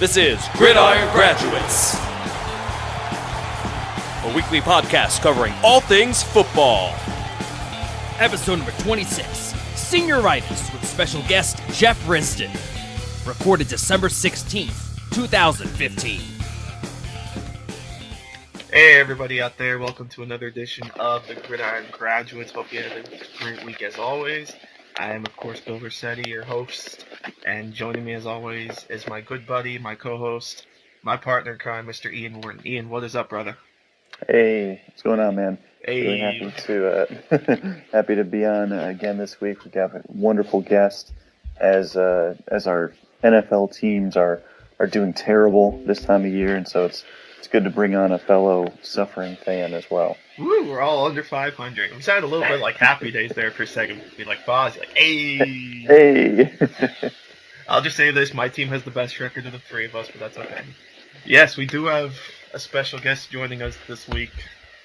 This is Gridiron Graduates, a weekly podcast covering all things football. Episode number 26, Senioritis, with special guest Jeff RISDON. Recorded December 16th, 2015. Hey everybody out there, welcome to another edition of the Gridiron Graduates. Hope you had a great week as always. I am of course Bill Versetti, your host, and joining me as always is my good buddy, my co-host, my partner in crime, Mr. Ian Wharton. Ian, what is up, brother? Hey, what's going on, man? Hey. Really happy to be on again this week. We got a wonderful guest as our NFL teams are doing terrible this time of year, and so it's good to bring on a fellow suffering fan as well. Woo, we're all under 500. We sounded a little bit like Happy Days there for a second. Be like Fozzie, like, hey! Hey! I'll just say this, my team has the best record of the three of us, but that's okay. Yes, we do have a special guest joining us this week.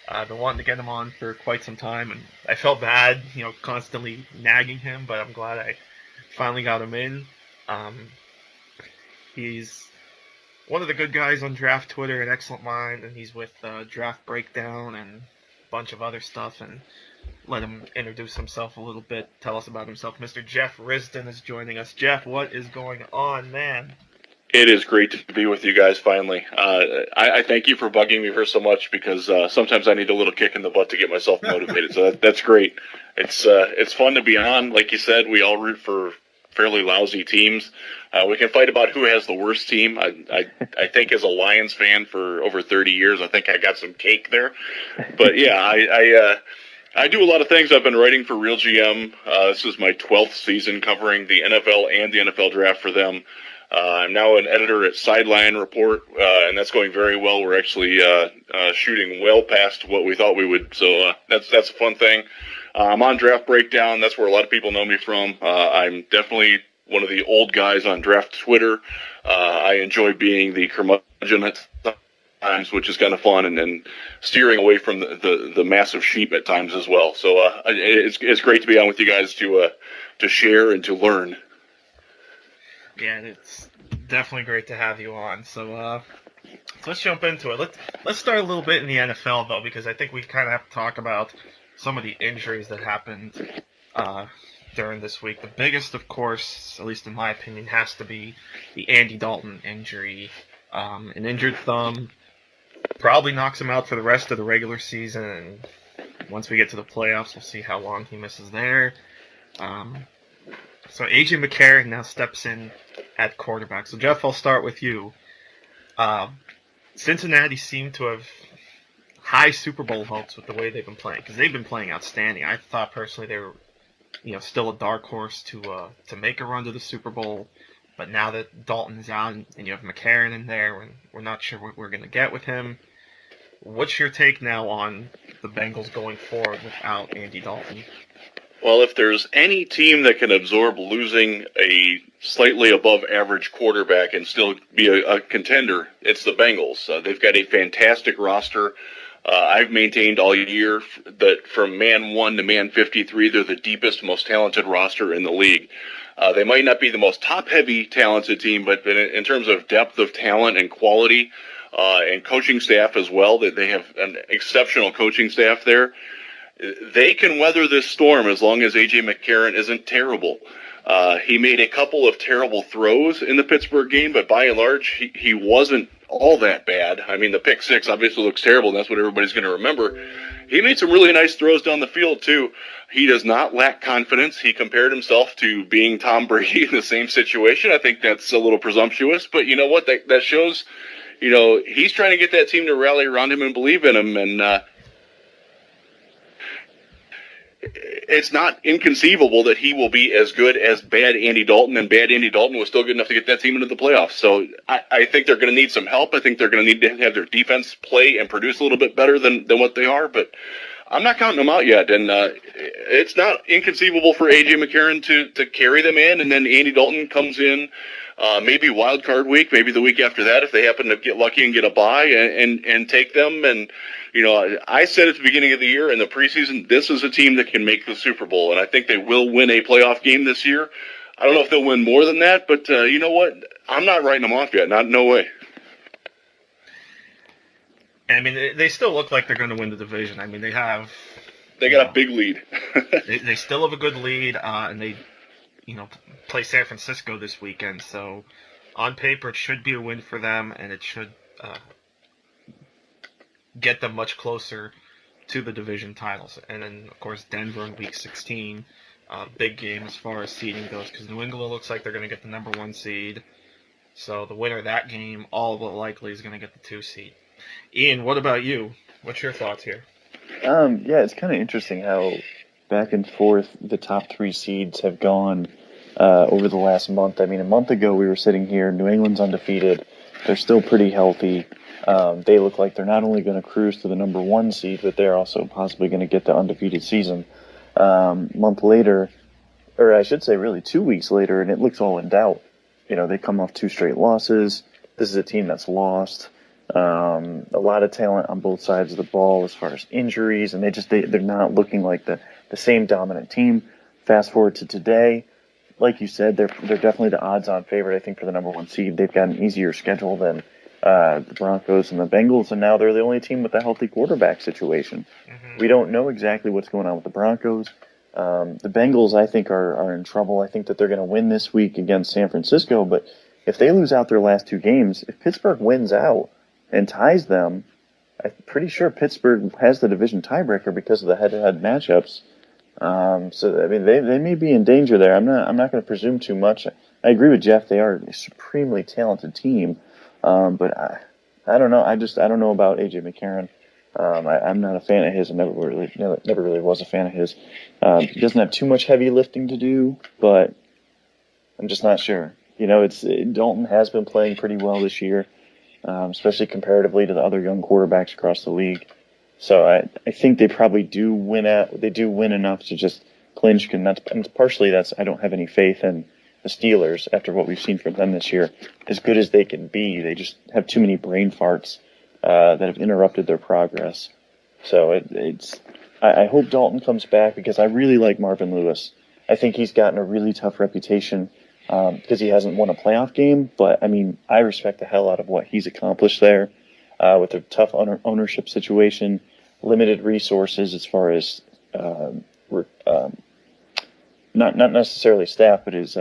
I've been wanting to get him on for quite some time, and I felt bad, constantly nagging him, but I'm glad I finally got him in. He's one of the good guys on Draft Twitter, an excellent mind, and he's with Draft Breakdown and a bunch of other stuff, and let him introduce himself a little bit, tell us about himself. Mr. Jeff RISDON is joining us. Jeff, what is going on, man? It is great to be with you guys finally. I thank you for bugging me for so much because sometimes I need a little kick in the butt to get myself motivated, so that's great. It's fun to be on. Like you said, we all root for fairly lousy teams. We can fight about who has the worst team. I think as a Lions fan for over 30 years, I think I got some cake there. But yeah, I do a lot of things. I've been writing for Real GM. This is my 12th season covering the NFL and the NFL draft for them. I'm now an editor at Sideline Report, and that's going very well. We're actually shooting well past what we thought we would, so that's a fun thing. I'm on Draft Breakdown. That's where a lot of people know me from. I'm definitely one of the old guys on Draft Twitter. I enjoy being the curmudgeon at times, which is kind of fun, and steering away from the massive sheep at times as well. So it's great to be on with you guys to share and to learn. Yeah, it's definitely great to have you on. So let's jump into it. Let's start a little bit in the NFL, though, because I think we kind of have to talk about some of the injuries that happened during this week. The biggest, of course, at least in my opinion, has to be the Andy Dalton injury. An injured thumb probably knocks him out for the rest of the regular season, and once we get to the playoffs, we'll see how long he misses there. So A.J. McCarron now steps in at quarterback. So Jeff, I'll start with you. Cincinnati seemed to have high Super Bowl hopes with the way they've been playing, because they've been playing outstanding. I thought personally they were, still a dark horse to make a run to the Super Bowl. But now that Dalton's out and you have McCarron in there, we're not sure what we're going to get with him. What's your take now on the Bengals going forward without Andy Dalton? Well, if there's any team that can absorb losing a slightly above average quarterback and still be a contender, it's the Bengals. They've got a fantastic roster. I've maintained all year that from man 1 to man 53, they're the deepest, most talented roster in the league. They might not be the most top-heavy talented team, but in terms of depth of talent and quality and coaching staff as well, that they have an exceptional coaching staff there. They can weather this storm as long as A.J. McCarron isn't terrible. He made a couple of terrible throws in the Pittsburgh game, but by and large, he wasn't all that bad. I mean, the pick six obviously looks terrible, and that's what everybody's going to remember. He made some really nice throws down the field, too. He does not lack confidence. He compared himself to being Tom Brady in the same situation. I think that's a little presumptuous, but you know what? That shows, he's trying to get that team to rally around him and believe in him, and it's not inconceivable that he will be as good as bad Andy Dalton, and bad Andy Dalton was still good enough to get that team into the playoffs. So I think they're going to need some help. I think they're going to need to have their defense play and produce a little bit better than what they are, but I'm not counting them out yet. And it's not inconceivable for A.J. McCarron to carry them in, and then Andy Dalton comes in maybe wild card week, maybe the week after that if they happen to get lucky and get a bye and take them. And I said at the beginning of the year in the preseason, this is a team that can make the Super Bowl, and I think they will win a playoff game this year. I don't know if they'll win more than that, but you know what? I'm not writing them off yet. No way. I mean, they still look like they're going to win the division. I mean, they got a big lead. they still have a good lead, and they, play San Francisco this weekend. So, on paper, it should be a win for them, and it should get them much closer to the division titles. And then, of course, Denver in Week 16, big game as far as seeding goes, because New England looks like they're going to get the number 1 seed. So the winner of that game, all but likely, is going to get the 2 seed. Ian, what about you? What's your thoughts here? Yeah, it's kind of interesting how back and forth the top 3 seeds have gone over the last month. I mean, a month ago we were sitting here, New England's undefeated. They're still pretty healthy. They look like they're not only going to cruise to the number 1 seed, but they're also possibly going to get the undefeated season. Month later, or I should say really 2 weeks later, and it looks all in doubt. They come off 2 straight losses. This is a team that's lost. A lot of talent on both sides of the ball as far as injuries, and they're not looking like the same dominant team. Fast forward to today, like you said, they're definitely the odds-on favorite, I think, for the number 1 seed. They've got an easier schedule than the Broncos and the Bengals, and now they're the only team with a healthy quarterback situation. Mm-hmm. We don't know exactly what's going on with the Broncos. The Bengals, I think, are in trouble. I think that they're going to win this week against San Francisco, but if they lose out their last 2 games, if Pittsburgh wins out and ties them, I'm pretty sure Pittsburgh has the division tiebreaker because of the head-to-head matchups. So I mean, they may be in danger there. I'm not going to presume too much. I agree with Jeff. They are a supremely talented team, but I don't know. I don't know about AJ McCarron. I'm not a fan of his. I never really was a fan of his. He doesn't have too much heavy lifting to do, but I'm just not sure. Dalton has been playing pretty well this year, especially comparatively to the other young quarterbacks across the league. So I think they probably do win enough to just clinch, and partially that's I don't have any faith in the Steelers after what we've seen from them this year. As good as they can be, they just have too many brain farts that have interrupted their progress. So I hope Dalton comes back because I really like Marvin Lewis. I think he's gotten a really tough reputation because he hasn't won a playoff game. But, I mean, I respect the hell out of what he's accomplished there with a tough ownership situation, limited resources as far as not necessarily staff, but his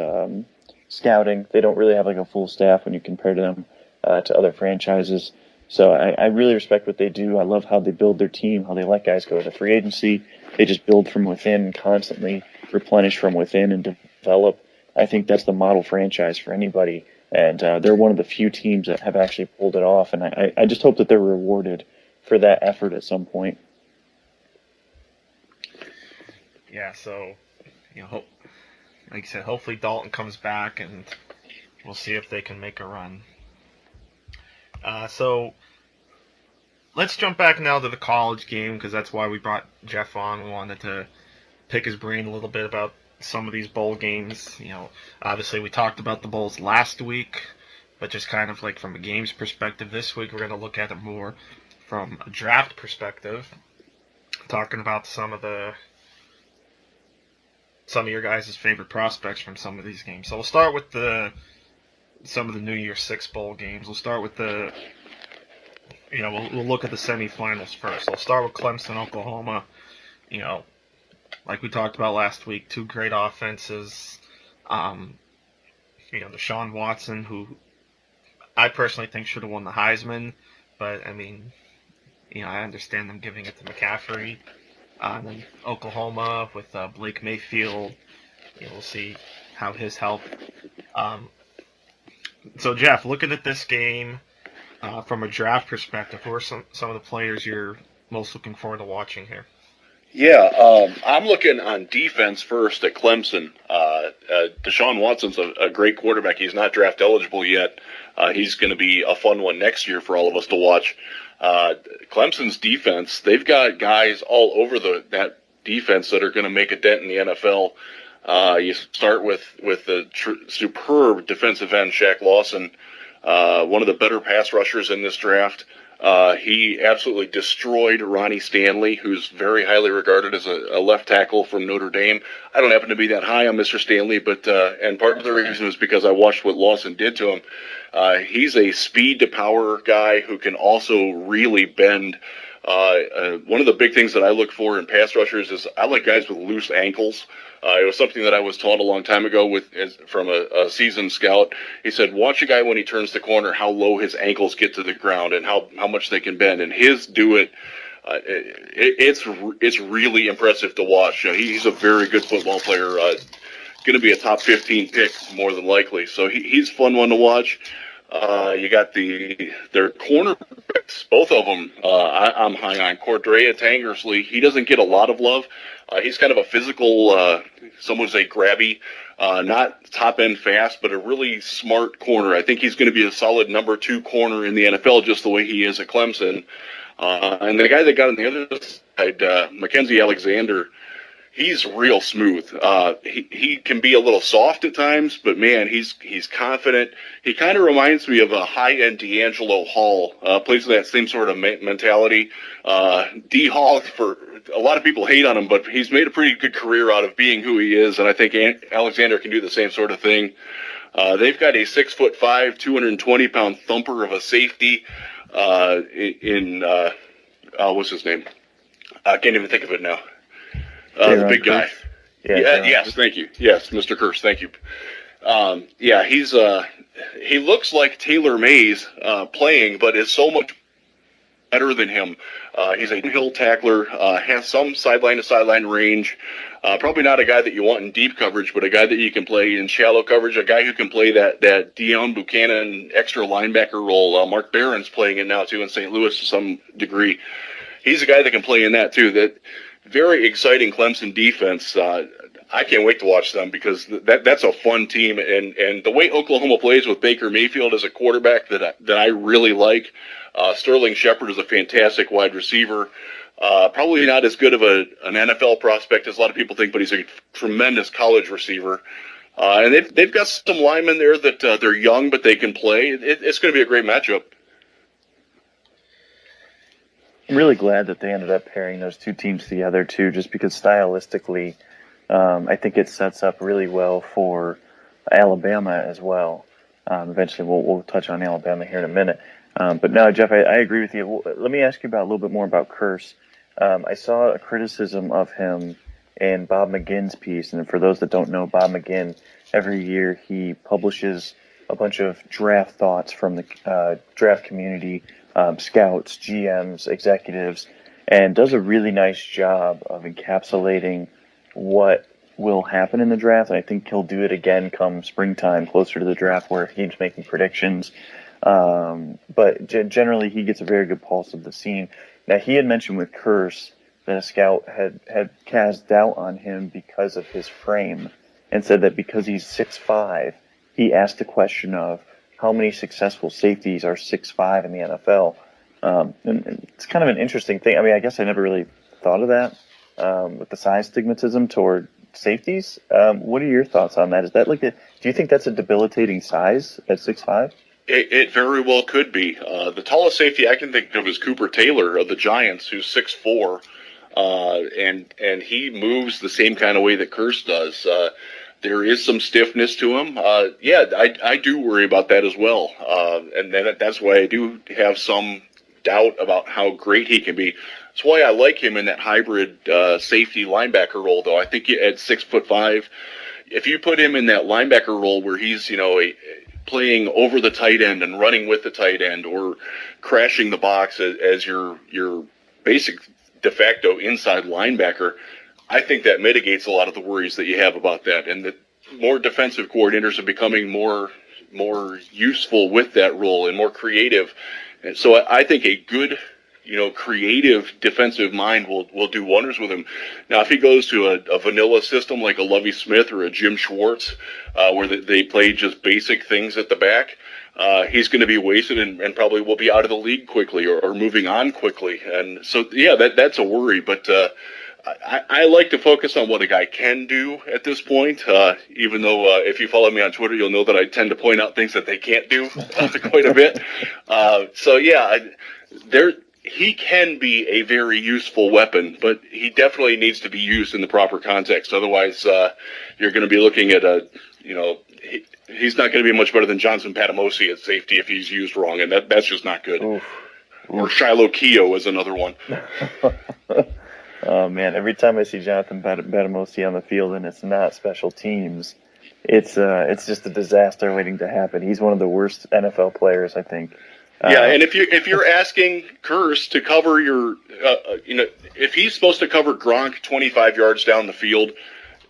scouting. They don't really have like a full staff when you compare them to other franchises. So I really respect what they do. I love how they build their team, how they let guys go into free agency. They just build from within, constantly replenish from within and develop. I think that's the model franchise for anybody. And they're one of the few teams that have actually pulled it off. And I just hope that they're rewarded for that effort at some point. Yeah, so, like you said, hopefully Dalton comes back and we'll see if they can make a run. So let's jump back now to the college game because that's why we brought Jeff on. We wanted to pick his brain a little bit about some of these bowl games. Obviously we talked about the bowls last week, but just kind of like from a games perspective this week, we're going to look at it more from a draft perspective, talking about some of your guys' favorite prospects from some of these games. So we'll start with some of the New Year's Six bowl games. We'll start with we'll look at the semifinals first. We'll start with Clemson, Oklahoma. Like we talked about last week, 2 great offenses. Deshaun Watson, who I personally think should have won the Heisman, but I mean, I understand them giving it to McCaffrey. And then Oklahoma with Blake Mayfield. We'll see how his help. So, Jeff, looking at this game from a draft perspective, who are some of the players you're most looking forward to watching here? Yeah, I'm looking on defense first at Clemson. Deshaun Watson's a great quarterback. He's not draft eligible yet. He's going to be a fun one next year for all of us to watch. Clemson's defense, they've got guys all over that defense that are going to make a dent in the NFL. You start with the superb defensive end, Shaq Lawson, one of the better pass rushers in this draft. He absolutely destroyed Ronnie Stanley, who's very highly regarded as a left tackle from Notre Dame. I don't happen to be that high on Mr. Stanley, but and part of the reason is because I watched what Lawson did to him. He's a speed to power guy who can also really bend. One of the big things that I look for in pass rushers is I like guys with loose ankles. It was something that I was taught a long time ago from a seasoned scout. He said, watch a guy when he turns the corner, how low his ankles get to the ground and how much they can bend. And his do it. It's really impressive to watch. He's a very good football player. Going to be a top 15 pick more than likely. So he's a fun one to watch. You got their cornerbacks, both of them. I'm high on Cordrea Tangersley. He doesn't get a lot of love. He's kind of a physical, some would say grabby, not top end fast, but a really smart corner. I think he's going to be a solid number 2 corner in the NFL, just the way he is at Clemson. And the guy that got on the other side, Mackenzie Alexander, he's real smooth. He can be a little soft at times, but man, he's confident. He kind of reminds me of a high-end D'Angelo Hall. Plays with that same sort of mentality. D Hall, for a lot of people hate on him, but he's made a pretty good career out of being who he is, and I think Alexander can do the same sort of thing. They've got a 6'5", 220-pound thumper of a safety in what's his name? I can't even think of it now. The big guy. Yes, thank you. Yes, Mr. Kurse, thank you. He looks like Taylor Mays playing, but is so much better than him. He's a hill tackler, has some sideline-to-sideline range. Probably not a guy that you want in deep coverage, but a guy that you can play in shallow coverage, a guy who can play that Deion Buchanan extra linebacker role. Mark Barron's playing it now, too, in St. Louis to some degree. He's a guy that can play in that, too. That very exciting Clemson defense. I can't wait to watch them because that's a fun team. And the way Oklahoma plays with Baker Mayfield as a quarterback that I really like. Sterling Shepard is a fantastic wide receiver. Probably not as good of an NFL prospect as a lot of people think, but he's a tremendous college receiver. And they've got some linemen there that they're young, but they can play. It's going to be a great matchup. I'm really glad that they ended up pairing those two teams together, too, just because stylistically, I think it sets up really well for Alabama as well. Eventually, we'll touch on Alabama here in a minute. But no, Jeff, I agree with you. Let me ask you a little bit more about Kurse. I saw a criticism of him in Bob McGinn's piece, and for those that don't know, Bob McGinn, every year he publishes a bunch of draft thoughts from the draft community, scouts, GMs, executives, and does a really nice job of encapsulating what will happen in the draft. And I think he'll do it again come springtime, closer to the draft, where he's making predictions. But generally, he gets a very good pulse of the scene. Now, he had mentioned with Kurse that a scout had cast doubt on him because of his frame, and said that because he's 6'5", he asked the question of how many successful safeties are 6'5" in the NFL. And it's kind of an interesting thing. I mean, I guess I never really thought of that with the size stigmatism toward safeties. What are your thoughts on that? Is that do you think that's a debilitating size at 6'5"? It very well could be. The tallest safety I can think of is Cooper Taylor of the Giants, who's 6'4", and he moves the same kind of way that Kurse does. There is some stiffness to him. I do worry about that as well, and that's why I do have some doubt about how great he can be. That's why I like him in that hybrid safety linebacker role, though. I think at 6'5", if you put him in that linebacker role where he's playing over the tight end and running with the tight end, or crashing the box as your basic de facto inside linebacker, I think that mitigates a lot of the worries that you have about that. And the more defensive coordinators are becoming more useful with that role and more creative. And so I think a good, creative defensive mind will do wonders with him. Now, if he goes to a vanilla system like a Lovie Smith or a Jim Schwartz, where they play just basic things at the back, he's going to be wasted and probably will be out of the league quickly or moving on quickly. And so, that's a worry. But I like to focus on what a guy can do at this point, even though if you follow me on Twitter, you'll know that I tend to point out things that they can't do quite a bit. he can be a very useful weapon, but he definitely needs to be used in the proper context. Otherwise, you're going to be looking at he's not going to be much better than Johnson Patamosi at safety if he's used wrong, and that's just not good. Oof. Or Shiloh Keogh is another one. Oh man! Every time I see Jonathan Batamosi on the field and it's not special teams, it's just a disaster waiting to happen. He's one of the worst NFL players, I think. Yeah, and if you're asking Curse to cover your, if he's supposed to cover Gronk 25 yards down the field,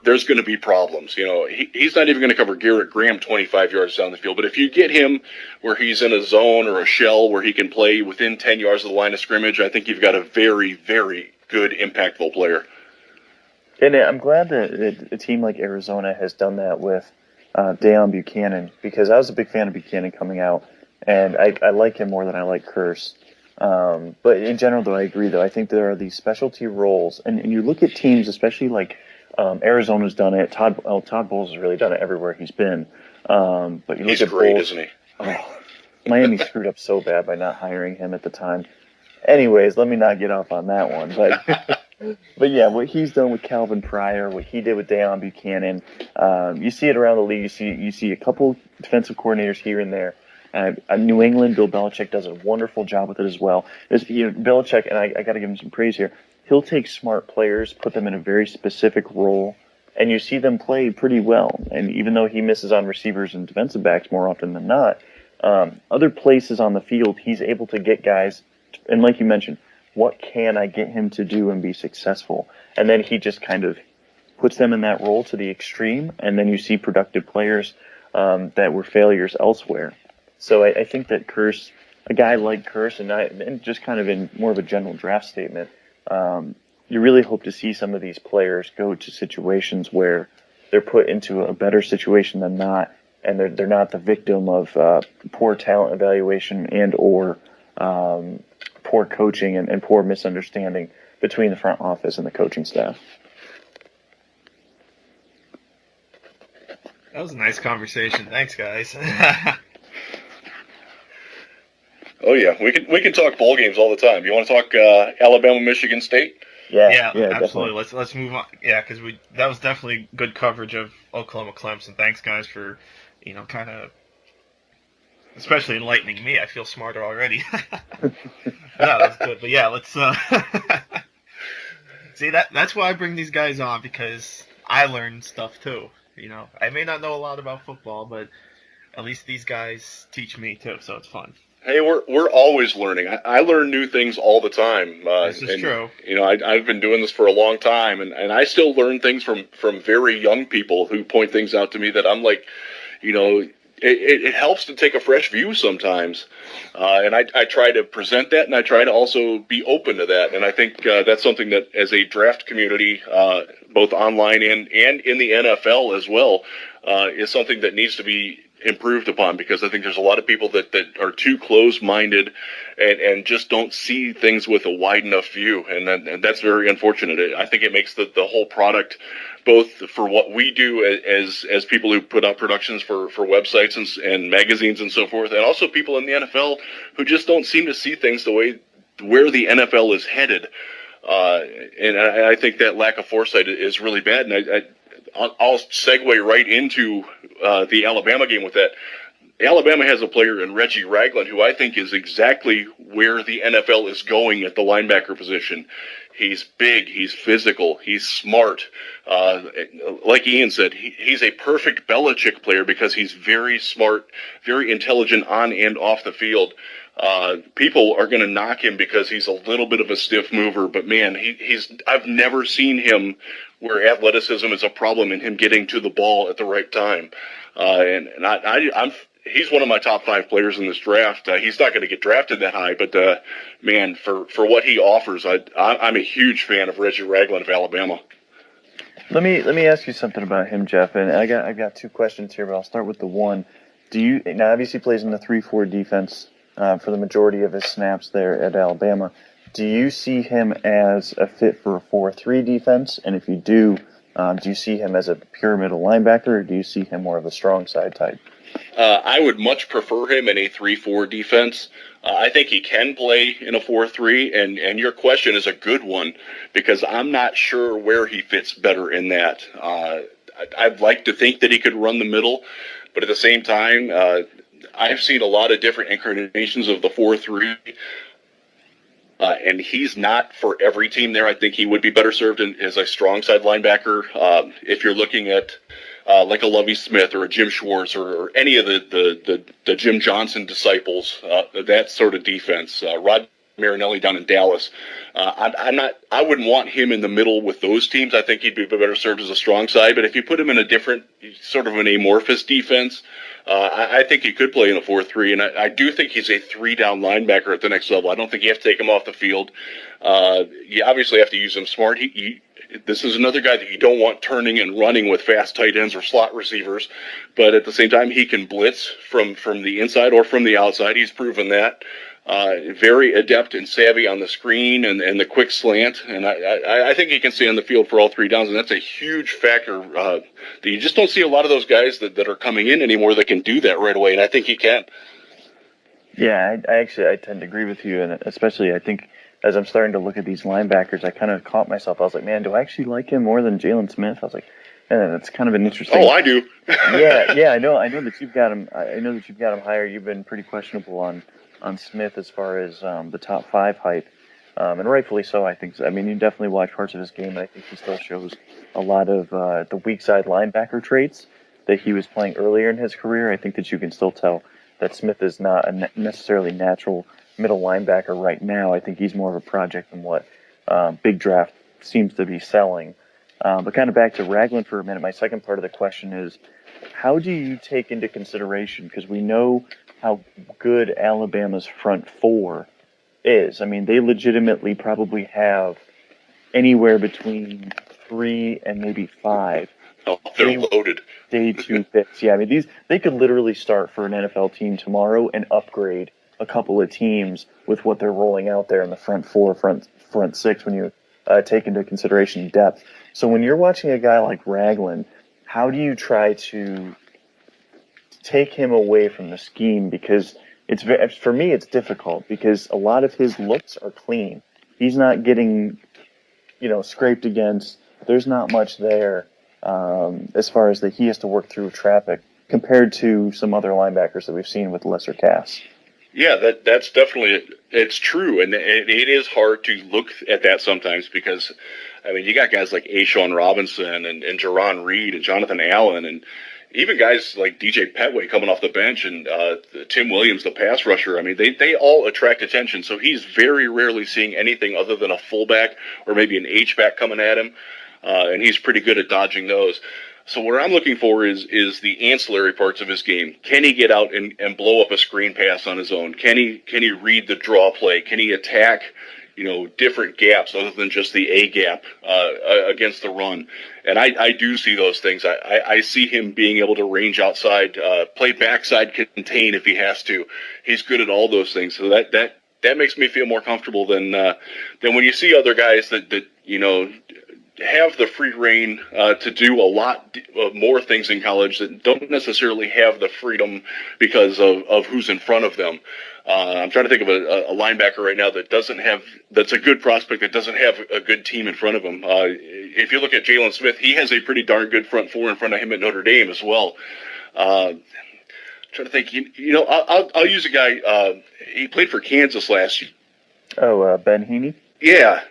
there's going to be problems. He's not even going to cover Garrett Graham 25 yards down the field. But if you get him where he's in a zone or a shell where he can play within 10 yards of the line of scrimmage, I think you've got a very, very good, impactful player. And I'm glad that a team like Arizona has done that with Deion Buchanan, because I was a big fan of Buchanan coming out, and I like him more than I like Curse. But in general, though, I agree, though. I think there are these specialty roles, and you look at teams, especially like Arizona's done it. Todd Bowles has really done it everywhere he's been. But you look at great, Bowles, isn't he? Oh, Miami screwed up so bad by not hiring him at the time. Anyways, let me not get off on that one. But yeah, what he's done with Calvin Pryor, what he did with Deion Buchanan, you see it around the league. You see a couple defensive coordinators here and there. New England, Bill Belichick does a wonderful job with it as well. Belichick, and I got to give him some praise here. He'll take smart players, put them in a very specific role, and you see them play pretty well. And even though he misses on receivers and defensive backs more often than not, other places on the field, he's able to get guys. And like you mentioned, what can I get him to do and be successful? And then he just kind of puts them in that role to the extreme, and then you see productive players that were failures elsewhere. So I think that Curse, a guy like Curse, and just kind of in more of a general draft statement, you really hope to see some of these players go to situations where they're put into a better situation than not, and they're not the victim of poor talent evaluation and or poor coaching and poor misunderstanding between the front office and the coaching staff. That was a nice conversation. Thanks, guys. Oh yeah, we can talk bowl games all the time. You want to talk Alabama, Michigan State? Yeah, absolutely. Definitely. Let's move on. Yeah, because that was definitely good coverage of Oklahoma Clemson. Thanks, guys, for kind of especially enlightening me. I feel smarter already. Yeah, that's good. But yeah, let's see that's why I bring these guys on, because I learn stuff too. I may not know a lot about football, but at least these guys teach me too, so it's fun. Hey, we're always learning. I learn new things all the time. This is true. I've been doing this for a long time, and I still learn things from very young people who point things out to me that I'm like, it helps to take a fresh view sometimes. And I try to present that, and I try to also be open to that. And I think that's something that as a draft community, both online and in the NFL as well, is something that needs to be improved upon, because I think there's a lot of people that are too close-minded and just don't see things with a wide enough view, and that's very unfortunate. I think it makes the whole product, both for what we do as people who put out productions for websites and magazines and so forth, and also people in the NFL who just don't seem to see things the way where the NFL is headed. And I think that lack of foresight is really bad, and I'll segue right into the Alabama game with that. Alabama has a player in Reggie Ragland who I think is exactly where the NFL is going at the linebacker position. He's big, he's physical, he's smart. Like Ian said, he's a perfect Belichick player because he's very smart, very intelligent on and off the field. People are going to knock him because he's a little bit of a stiff mover, but man, I've never seen him where athleticism is a problem in him getting to the ball at the right time. He's one of my top 5 players in this draft. He's not going to get drafted that high, but man, for what he offers, I'm a huge fan of Reggie Ragland of Alabama. Let me ask you something about him, Jeff. And I've got 2 questions here, but I'll start with the one. Now obviously he plays in the 3-4 defense for the majority of his snaps there at Alabama. Do you see him as a fit for a 4-3 defense? And if you do you see him as a pure middle linebacker, or do you see him more of a strong side type? I would much prefer him in a 3-4 defense. I think he can play in a 4-3, and your question is a good one because I'm not sure where he fits better in that. I'd like to think that he could run the middle, but at the same time, I've seen a lot of different incarnations of the 4-3. And he's not for every team there. I think he would be better served as a strong side linebacker. If you're looking at like a Lovie Smith or a Jim Schwartz or any of the Jim Johnson disciples, that sort of defense. Rod Marinelli down in Dallas. I wouldn't want him in the middle with those teams. I think he'd be better served as a strong side. But if you put him in a different sort of an amorphous defense, I think he could play in a 4-3, and I do think he's a 3-down linebacker at the next level. I don't think you have to take him off the field. You obviously have to use him smart. This is another guy that you don't want turning and running with fast tight ends or slot receivers, but at the same time, he can blitz from the inside or from the outside. He's proven that. Very adept and savvy on the screen and the quick slant, and I think he can stay on the field for all 3 downs, and that's a huge factor that you just don't see a lot of those guys that are coming in anymore that can do that right away, and I think he can. Yeah, I tend to agree with you, and especially I think as I'm starting to look at these linebackers, I kind of caught myself. I was like, man, do I actually like him more than Jalen Smith? I was like, it's kind of an interesting. Oh, I do. yeah, I know that you've got him. I know that you've got him higher. You've been pretty questionable on Smith as far as the top 5 hype, and rightfully so. I think. I mean, you definitely watch parts of his game, and I think he still shows a lot of the weak side linebacker traits that he was playing earlier in his career. I think that you can still tell that Smith is not a necessarily natural middle linebacker right now. I think he's more of a project than what Big Draft seems to be selling. But kind of back to Ragland for a minute, my second part of the question is, how do you take into consideration, because we know how good Alabama's front 4 is. I mean, they legitimately probably have anywhere between 3 and maybe 5. Oh, they're loaded. Day 2 picks. Yeah, I mean, they could literally start for an NFL team tomorrow and upgrade a couple of teams with what they're rolling out there in the front 4, front 6 when you take into consideration depth. So when you're watching a guy like Ragland, how do you try to take him away from the scheme? Because for me, it's difficult because a lot of his looks are clean. He's not getting, scraped against. There's not much there as far as that he has to work through traffic compared to some other linebackers that we've seen with lesser casts. Yeah, that's definitely it's true, and it is hard to look at that sometimes because, I mean, you got guys like Ashawn Robinson and Jerron Reed and Jonathan Allen and even guys like DJ Petway coming off the bench and Tim Williams, the pass rusher. I mean, they all attract attention, so he's very rarely seeing anything other than a fullback or maybe an H-back coming at him, and he's pretty good at dodging those. So what I'm looking for is the ancillary parts of his game. Can he get out and blow up a screen pass on his own? Can he read the draw play? Can he attack, different gaps other than just the A gap against the run? And I do see those things. I see him being able to range outside, play backside contain if he has to. He's good at all those things. So that makes me feel more comfortable than when you see other guys that have the free reign to do a lot more things in college that don't necessarily have the freedom because of who's in front of them. I'm trying to think of a linebacker right now that's a good prospect that doesn't have a good team in front of him. If you look at Jalen Smith, he has a pretty darn good front 4 in front of him at Notre Dame as well. Trying to think, I'll use a guy. He played for Kansas last year. Oh, Ben Heaney. Yeah,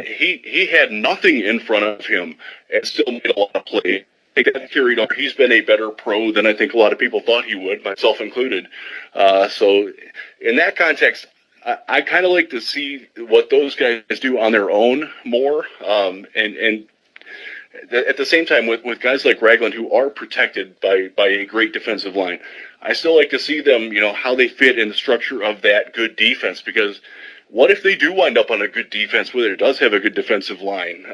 he had nothing in front of him and still made a lot of plays. I think that carried on. He's been a better pro than I think a lot of people thought he would, myself included. So in that context, I kind of like to see what those guys do on their own more. And at the same time, with guys like Ragland who are protected by a great defensive line, I still like to see them, how they fit in the structure of that good defense, because what if they do wind up on a good defense where it does have a good defensive line?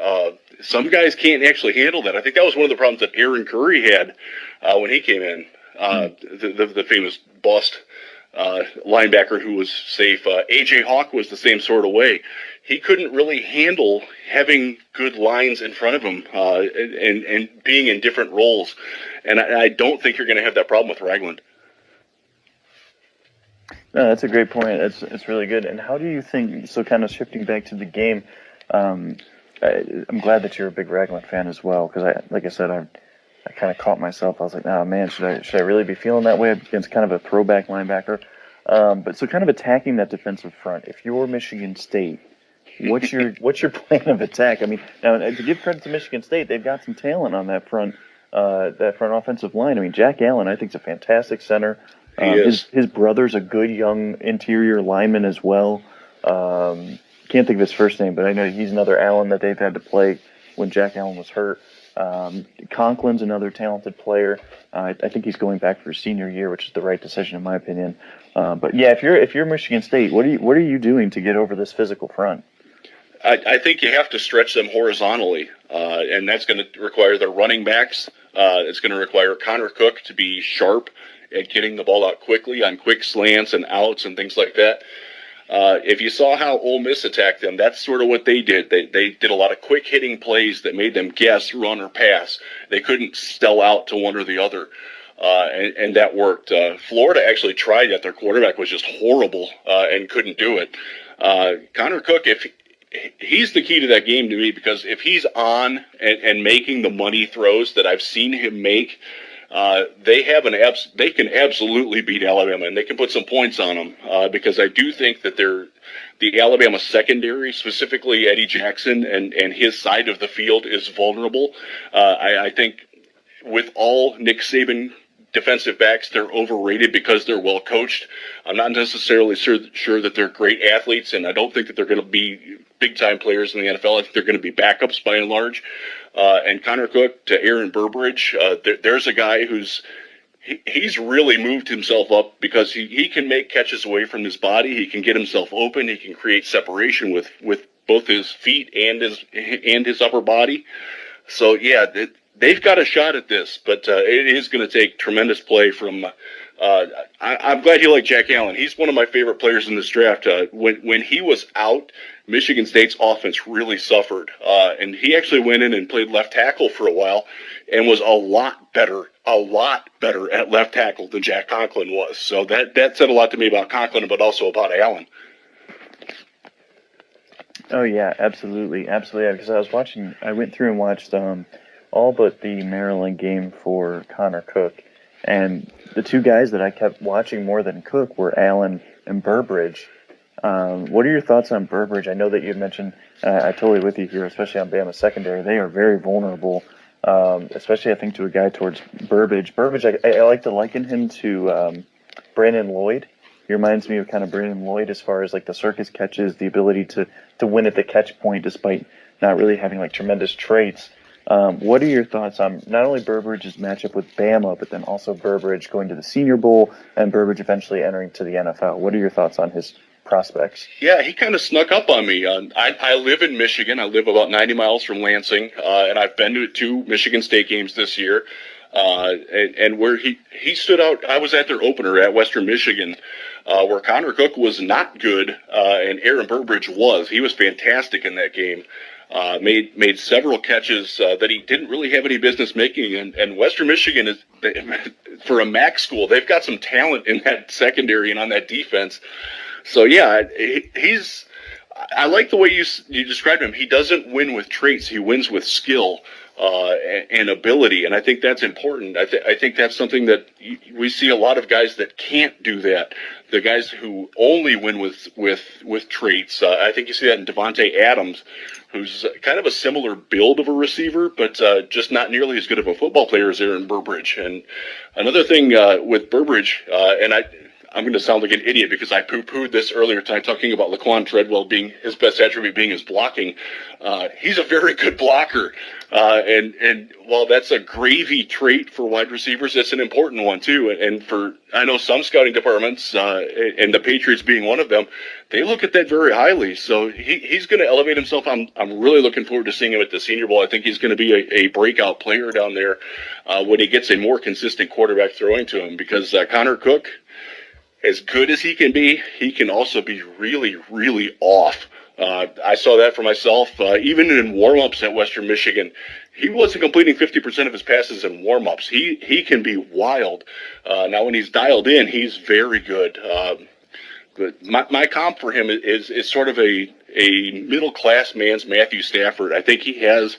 Some guys can't actually handle that. I think that was one of the problems that Aaron Curry had when he came in, the famous bust. linebacker who was safe. A.J. Hawk was the same sort of way. He couldn't really handle having good lines in front of him and being in different roles. And I don't think you're going to have that problem with Ragland. No, that's a great point. It's really good. And how do you think, so kind of shifting back to the game, I'm glad that you're a big Ragland fan as well, because like I said, I kind of caught myself. I was like, oh man, should I really be feeling that way against kind of a throwback linebacker? But so kind of attacking that defensive front. If you're Michigan State, what's your plan of attack? I mean, now to give credit to Michigan State, they've got some talent on that front offensive line. I mean, Jack Allen, I think, is a fantastic center. His brother's a good young interior lineman as well. Can't think of his first name, but I know he's another Allen that they've had to play when Jack Allen was hurt. Conklin's another talented player. I think he's going back for his senior year, which is the right decision in my opinion. But yeah, if you're Michigan State, what are you doing to get over this physical front? I think you have to stretch them horizontally, and that's going to require their running backs. It's going to require Connor Cook to be sharp at getting the ball out quickly on quick slants and outs and things like that. If you saw how Ole Miss attacked them, that's sort of what they did. They did a lot of quick hitting plays that made them guess, run, or pass. They couldn't sell out to one or the other, and that worked. Florida actually tried that. Their quarterback was just horrible and couldn't do it. Connor Cook, he's the key to that game to me, because if he's on and making the money throws that I've seen him make, they can absolutely beat Alabama, and they can put some points on them, because I do think that the Alabama secondary, specifically Eddie Jackson and his side of the field, is vulnerable. I think with all Nick Saban defensive backs, they're overrated because they're well coached. I'm not necessarily sure that they're great athletes, and I don't think that they're going to be big-time players in the NFL. I think they're going to be backups by and large. And Connor Cook to Aaron Burbridge, there's a guy he's really moved himself up, because he can make catches away from his body. He can get himself open. He can create separation with both his feet and his upper body. So yeah, they've got a shot at this, but it is going to take tremendous play from. I'm glad you like Jack Allen. He's one of my favorite players in this draft. When he was out, Michigan State's offense really suffered, and he actually went in and played left tackle for a while, and was a lot better at left tackle than Jack Conklin was. So that said a lot to me about Conklin, but also about Allen. Oh yeah, absolutely. Because I went through and watched all but the Maryland game for Connor Cook. And the two guys that I kept watching more than Cook were Allen and Burbridge. What are your thoughts on Burbridge? I know that you had mentioned, I'm totally with you here, especially on Bama secondary. They are very vulnerable, especially I think to a guy towards Burbridge. Burbridge, I like to liken him to Brandon Lloyd. He reminds me of kind of Brandon Lloyd as far as like the circus catches, the ability to win at the catch point despite not really having like tremendous traits. What are your thoughts on not only Burbridge's matchup with Bama, but then also Burbridge going to the Senior Bowl and Burbridge eventually entering to the NFL? What are your thoughts on his prospects? Yeah, he kind of snuck up on me. I live in Michigan. I live about 90 miles from Lansing, and I've been to 2 Michigan State games this year. And where he stood out, I was at their opener at Western Michigan, where Connor Cook was not good, and Aaron Burbridge was. He was fantastic in that game. Made several catches that he didn't really have any business making, and Western Michigan is, for a MAC school, they've got some talent in that secondary and on that defense. So yeah, I like the way you described him. He doesn't win with traits; he wins with skill and ability, and I think that's important. I think that's something that we see a lot of guys that can't do that. The guys who only win with traits. I think you see that in Devontae Adams, who's kind of a similar build of a receiver, but just not nearly as good of a football player as Aaron Burbridge. And another thing with Burbridge, and I'm going to sound like an idiot because I poo-pooed this earlier tonight talking about Laquan Treadwell being his best attribute being his blocking. He's a very good blocker. And while that's a gravy trait for wide receivers, it's an important one too. And I know some scouting departments, and the Patriots being one of them, they look at that very highly. So he's going to elevate himself. I'm really looking forward to seeing him at the Senior Bowl. I think he's going to be a breakout player down there when he gets a more consistent quarterback throwing to him, because Connor Cook, as good as he can also be really, really off. I saw that for myself. Even in warm-ups at Western Michigan, he wasn't completing 50% of his passes in warm-ups. He can be wild. Now, when he's dialed in, he's very good. But my comp for him is sort of a middle-class man's Matthew Stafford. I think he has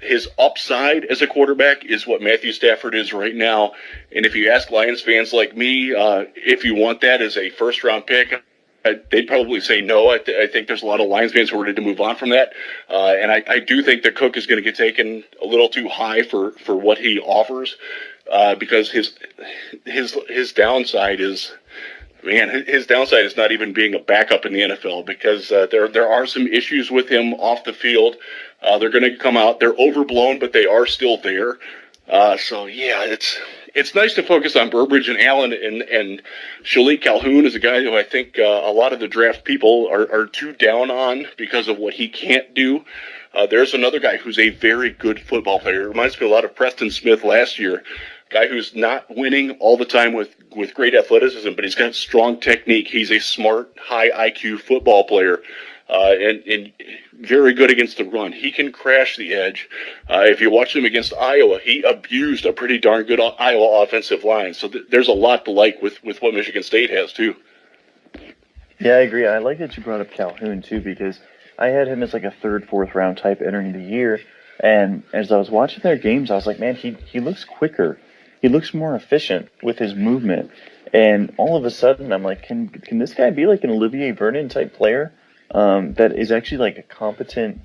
his upside as a quarterback is what Matthew Stafford is right now. And if you ask Lions fans like me, if you want that as a first-round pick, they'd probably say no. I think there's a lot of Lions fans who are ready to move on from that. And I do think that Cook is going to get taken a little too high for what he offers, because his downside is, man, his downside is not even being a backup in the NFL, because there are some issues with him off the field. They're going to come out. They're overblown, but they are still there. So yeah, it's nice to focus on Burbridge and Allen, and Shalik Calhoun is a guy who I think a lot of the draft people are too down on because of what he can't do. There's another guy who's a very good football player. It reminds me a lot of Preston Smith last year. Guy who's not winning all the time with great athleticism, but he's got strong technique. He's a smart, high IQ football player, and very good against the run. He can crash the edge. If you watch him against Iowa, he abused a pretty darn good Iowa offensive line. So there's a lot to like with what Michigan State has, too. Yeah, I agree. I like that you brought up Calhoun, too, because I had him as like a third, fourth round type entering the year. And as I was watching their games, I was like, man, he looks quicker. He looks more efficient with his movement. And all of a sudden, I'm like, can this guy be like an Olivier Vernon type player that is actually like a competent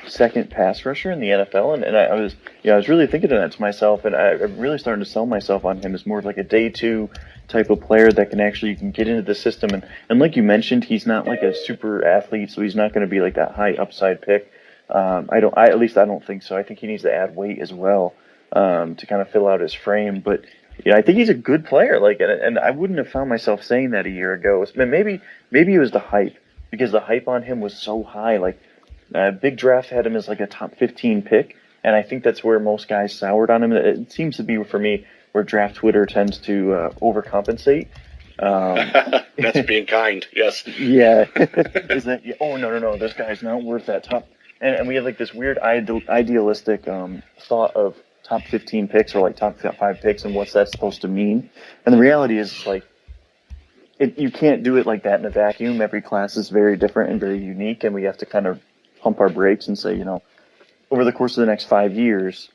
second pass rusher in the NFL? And I was really thinking of that to myself, and I'm really starting to sell myself on him as more of like a day two type of player that you can get into the system. And like you mentioned, he's not like a super athlete, so he's not going to be like that high upside pick. At least I don't think so. I think he needs to add weight as well to kind of fill out his frame. But yeah, I think he's a good player. Like, and I wouldn't have found myself saying that a year ago. Maybe it was the hype, because the hype on him was so high. Like, Big Draft had him as like a top 15 pick, and I think that's where most guys soured on him. It seems to be, for me, where draft Twitter tends to overcompensate. That's being kind, yes. Yeah. Is that? Oh, no, this guy's not worth that top. And we have like this weird idealistic thought of top 15 picks or like top 5 picks and what's that supposed to mean. And the reality is, like, you can't do it like that in a vacuum. Every class is very different and very unique, and we have to kind of pump our brakes and say, over the course of the next 5 years,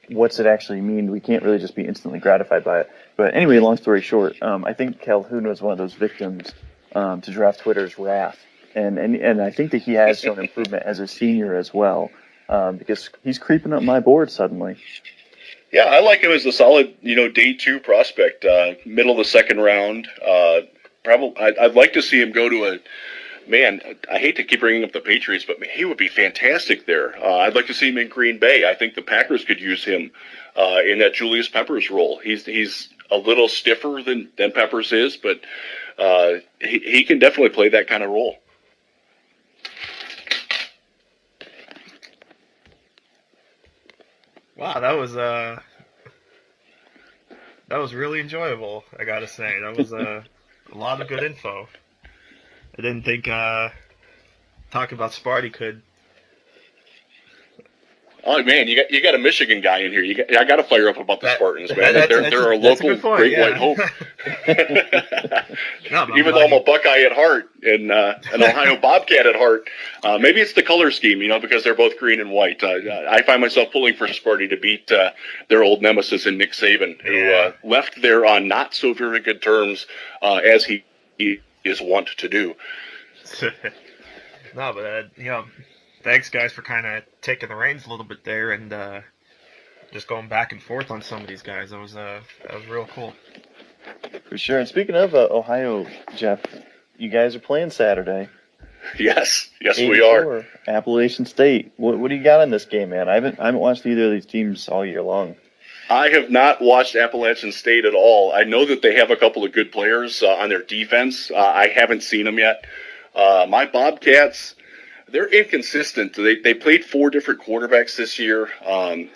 what's it actually mean? We can't really just be instantly gratified by it. But anyway, long story short, I think Calhoun was one of those victims to draft Twitter's wrath. And I think that he has shown improvement as a senior as well, because he's creeping up my board suddenly. Yeah, I like him as a solid, day two prospect, middle of the second round. I'd like to see him go to man, I hate to keep bringing up the Patriots, but he would be fantastic there. I'd like to see him in Green Bay. I think the Packers could use him in that Julius Peppers role. He's a little stiffer than Peppers is, but he can definitely play that kind of role. Wow, that was really enjoyable, I gotta say. That was a lot of good info. I didn't think talking about Sparty could. Oh man, you got a Michigan guy in here. I got to fire up about the Spartans, man. They're a local great white hope. Even though I'm a Buckeye at heart and an Ohio Bobcat at heart, maybe it's the color scheme, because they're both green and white. I find myself pulling for Sparty to beat their old nemesis in Nick Saban, who left there on not so very good terms, as he is wont to do. No, but thanks guys for kind of taking the reins a little bit there and just going back and forth on some of these guys. That was real cool. For sure. And speaking of Ohio, Jeff, you guys are playing Saturday. Yes, we are. Appalachian State. What do you got in this game, man? I haven't watched either of these teams all year long. I have not watched Appalachian State at all. I know that they have a couple of good players on their defense. I haven't seen them yet. My Bobcats, they're inconsistent. They played 4 different quarterbacks this year.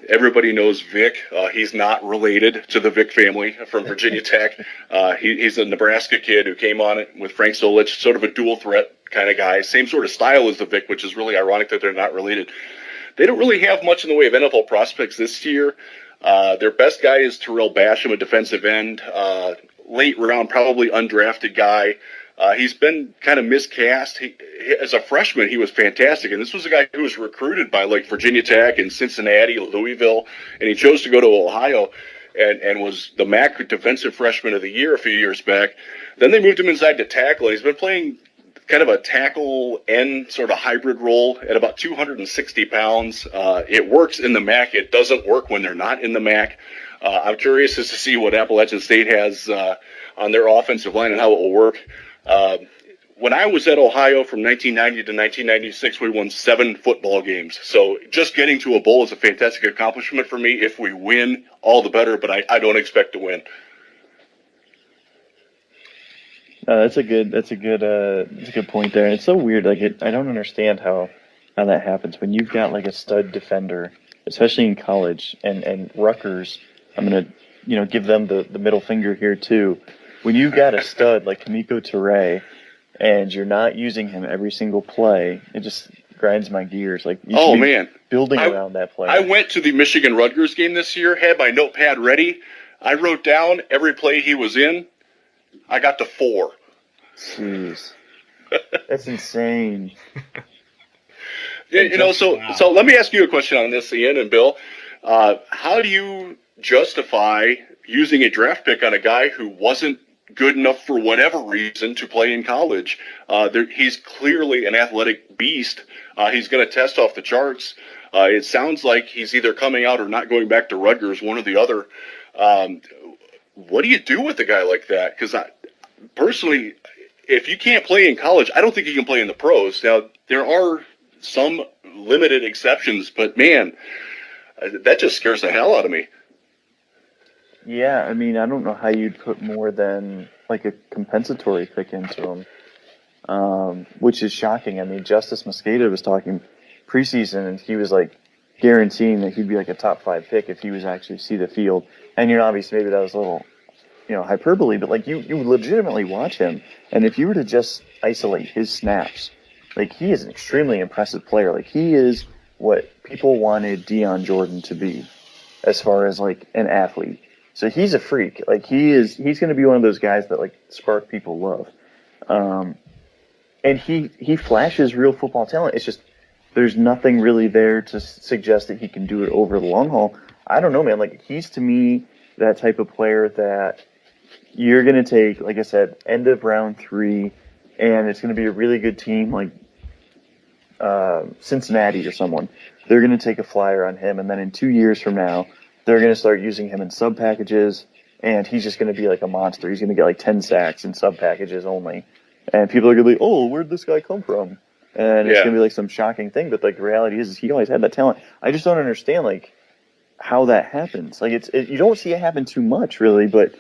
Everybody knows Vic. He's not related to the Vic family from Virginia Tech. He's a Nebraska kid who came on it with Frank Solich, sort of a dual threat kind of guy. Same sort of style as the Vic, which is really ironic that they're not related. They don't really have much in the way of NFL prospects this year. Their best guy is Terrell Basham, a defensive end, late round, probably undrafted guy. He's been kind of miscast. As a freshman, he was fantastic, and this was a guy who was recruited by like Virginia Tech and Cincinnati, Louisville, and he chose to go to Ohio and was the MAC Defensive Freshman of the Year a few years back. Then they moved him inside to tackle, and he's been playing kind of a tackle end sort of hybrid role at about 260 pounds. It works in the MAC. It doesn't work when they're not in the MAC. I'm curious as to see what Appalachian State has on their offensive line and how it will work. When I was at Ohio from 1990 to 1996, we won 7 football games. So just getting to a bowl is a fantastic accomplishment for me. If we win, all the better, but I don't expect to win. That's a good point there. It's so weird. Like I don't understand how that happens when you've got like a stud defender, especially in college, and Rutgers. I'm gonna give them the middle finger here too. When you've got a stud like Kamiko Toure, and you're not using him every single play, it just grinds my gears. Like building around that player. I went to the Michigan Rutgers game this year, had my notepad ready. I wrote down every play he was in. I got to 4. Jeez, that's insane. Yeah, so let me ask you a question on this, Ian and Bill. How do you justify using a draft pick on a guy who wasn't good enough for whatever reason to play in college? He's clearly an athletic beast. He's going to test off the charts. It sounds like he's either coming out or not going back to Rutgers, one or the other. What do you do with a guy like that? Because personally, if you can't play in college, I don't think you can play in the pros. Now, there are some limited exceptions, but man, that just scares the hell out of me. Yeah, I mean, I don't know how you'd put more than like a compensatory pick into him, which is shocking. I mean, Justice Mosqueda was talking preseason, and he was like guaranteeing that he'd be like a top 5 pick if he was actually see the field. And obviously maybe that was a little, hyperbole, but like you legitimately watch him, and if you were to just isolate his snaps, like he is an extremely impressive player. Like he is what people wanted Deion Jordan to be, as far as like an athlete. So he's a freak. Like he's going to be one of those guys that like spark people love. And he flashes real football talent. It's just there's nothing really there to suggest that he can do it over the long haul. I don't know, man. Like he's to me that type of player that you're going to take, like I said, end of round 3, and it's going to be a really good team like Cincinnati or someone. They're going to take a flyer on him, and then in 2 years from now, they're going to start using him in sub packages, and he's just going to be like a monster. He's going to get like 10 sacks in sub packages only. And people are going to be, oh, where'd this guy come from? And it's going to be like some shocking thing, but like the reality is he always had that talent. I just don't understand like how that happens. Like you don't see it happen too much really, but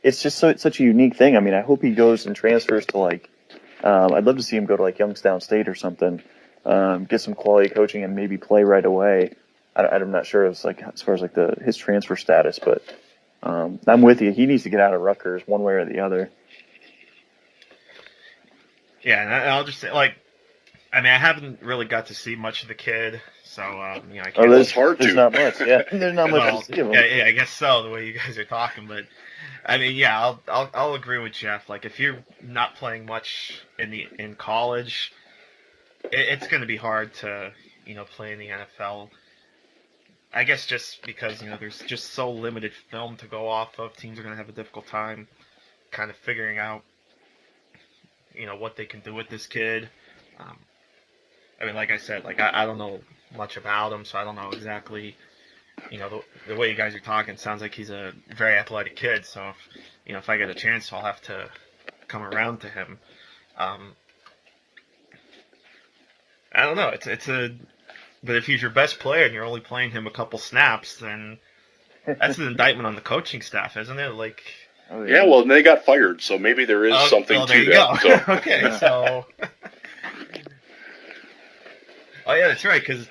it's just such a unique thing. I mean, I hope he goes and transfers to like, I'd love to see him go to like Youngstown State or something, get some quality coaching and maybe play right away. I'm not sure as far as like his transfer status, but I'm with you. He needs to get out of Rutgers one way or the other. Yeah, and I'll just say, I haven't really got to see much of the kid, so I can't. Oh, there's not much. Yeah, there's not much to see of him. Yeah, I guess so. The way you guys are talking, but I mean, yeah, I'll agree with Jeff. Like, if you're not playing much in college, it's going to be hard to play in the NFL. I guess just because there's just so limited film to go off of, teams are going to have a difficult time kind of figuring out what they can do with this kid. I mean, like I said, I don't know much about him, so I don't know exactly. The way you guys are talking sounds like he's a very athletic kid. So if I get a chance, I'll have to come around to him. I don't know. But if he's your best player and you're only playing him a couple snaps, then that's an indictment on the coaching staff, isn't it? Like. Oh, yeah, well, they got fired, so maybe there is something to that. So. Okay, yeah. so. Oh yeah, that's right. Because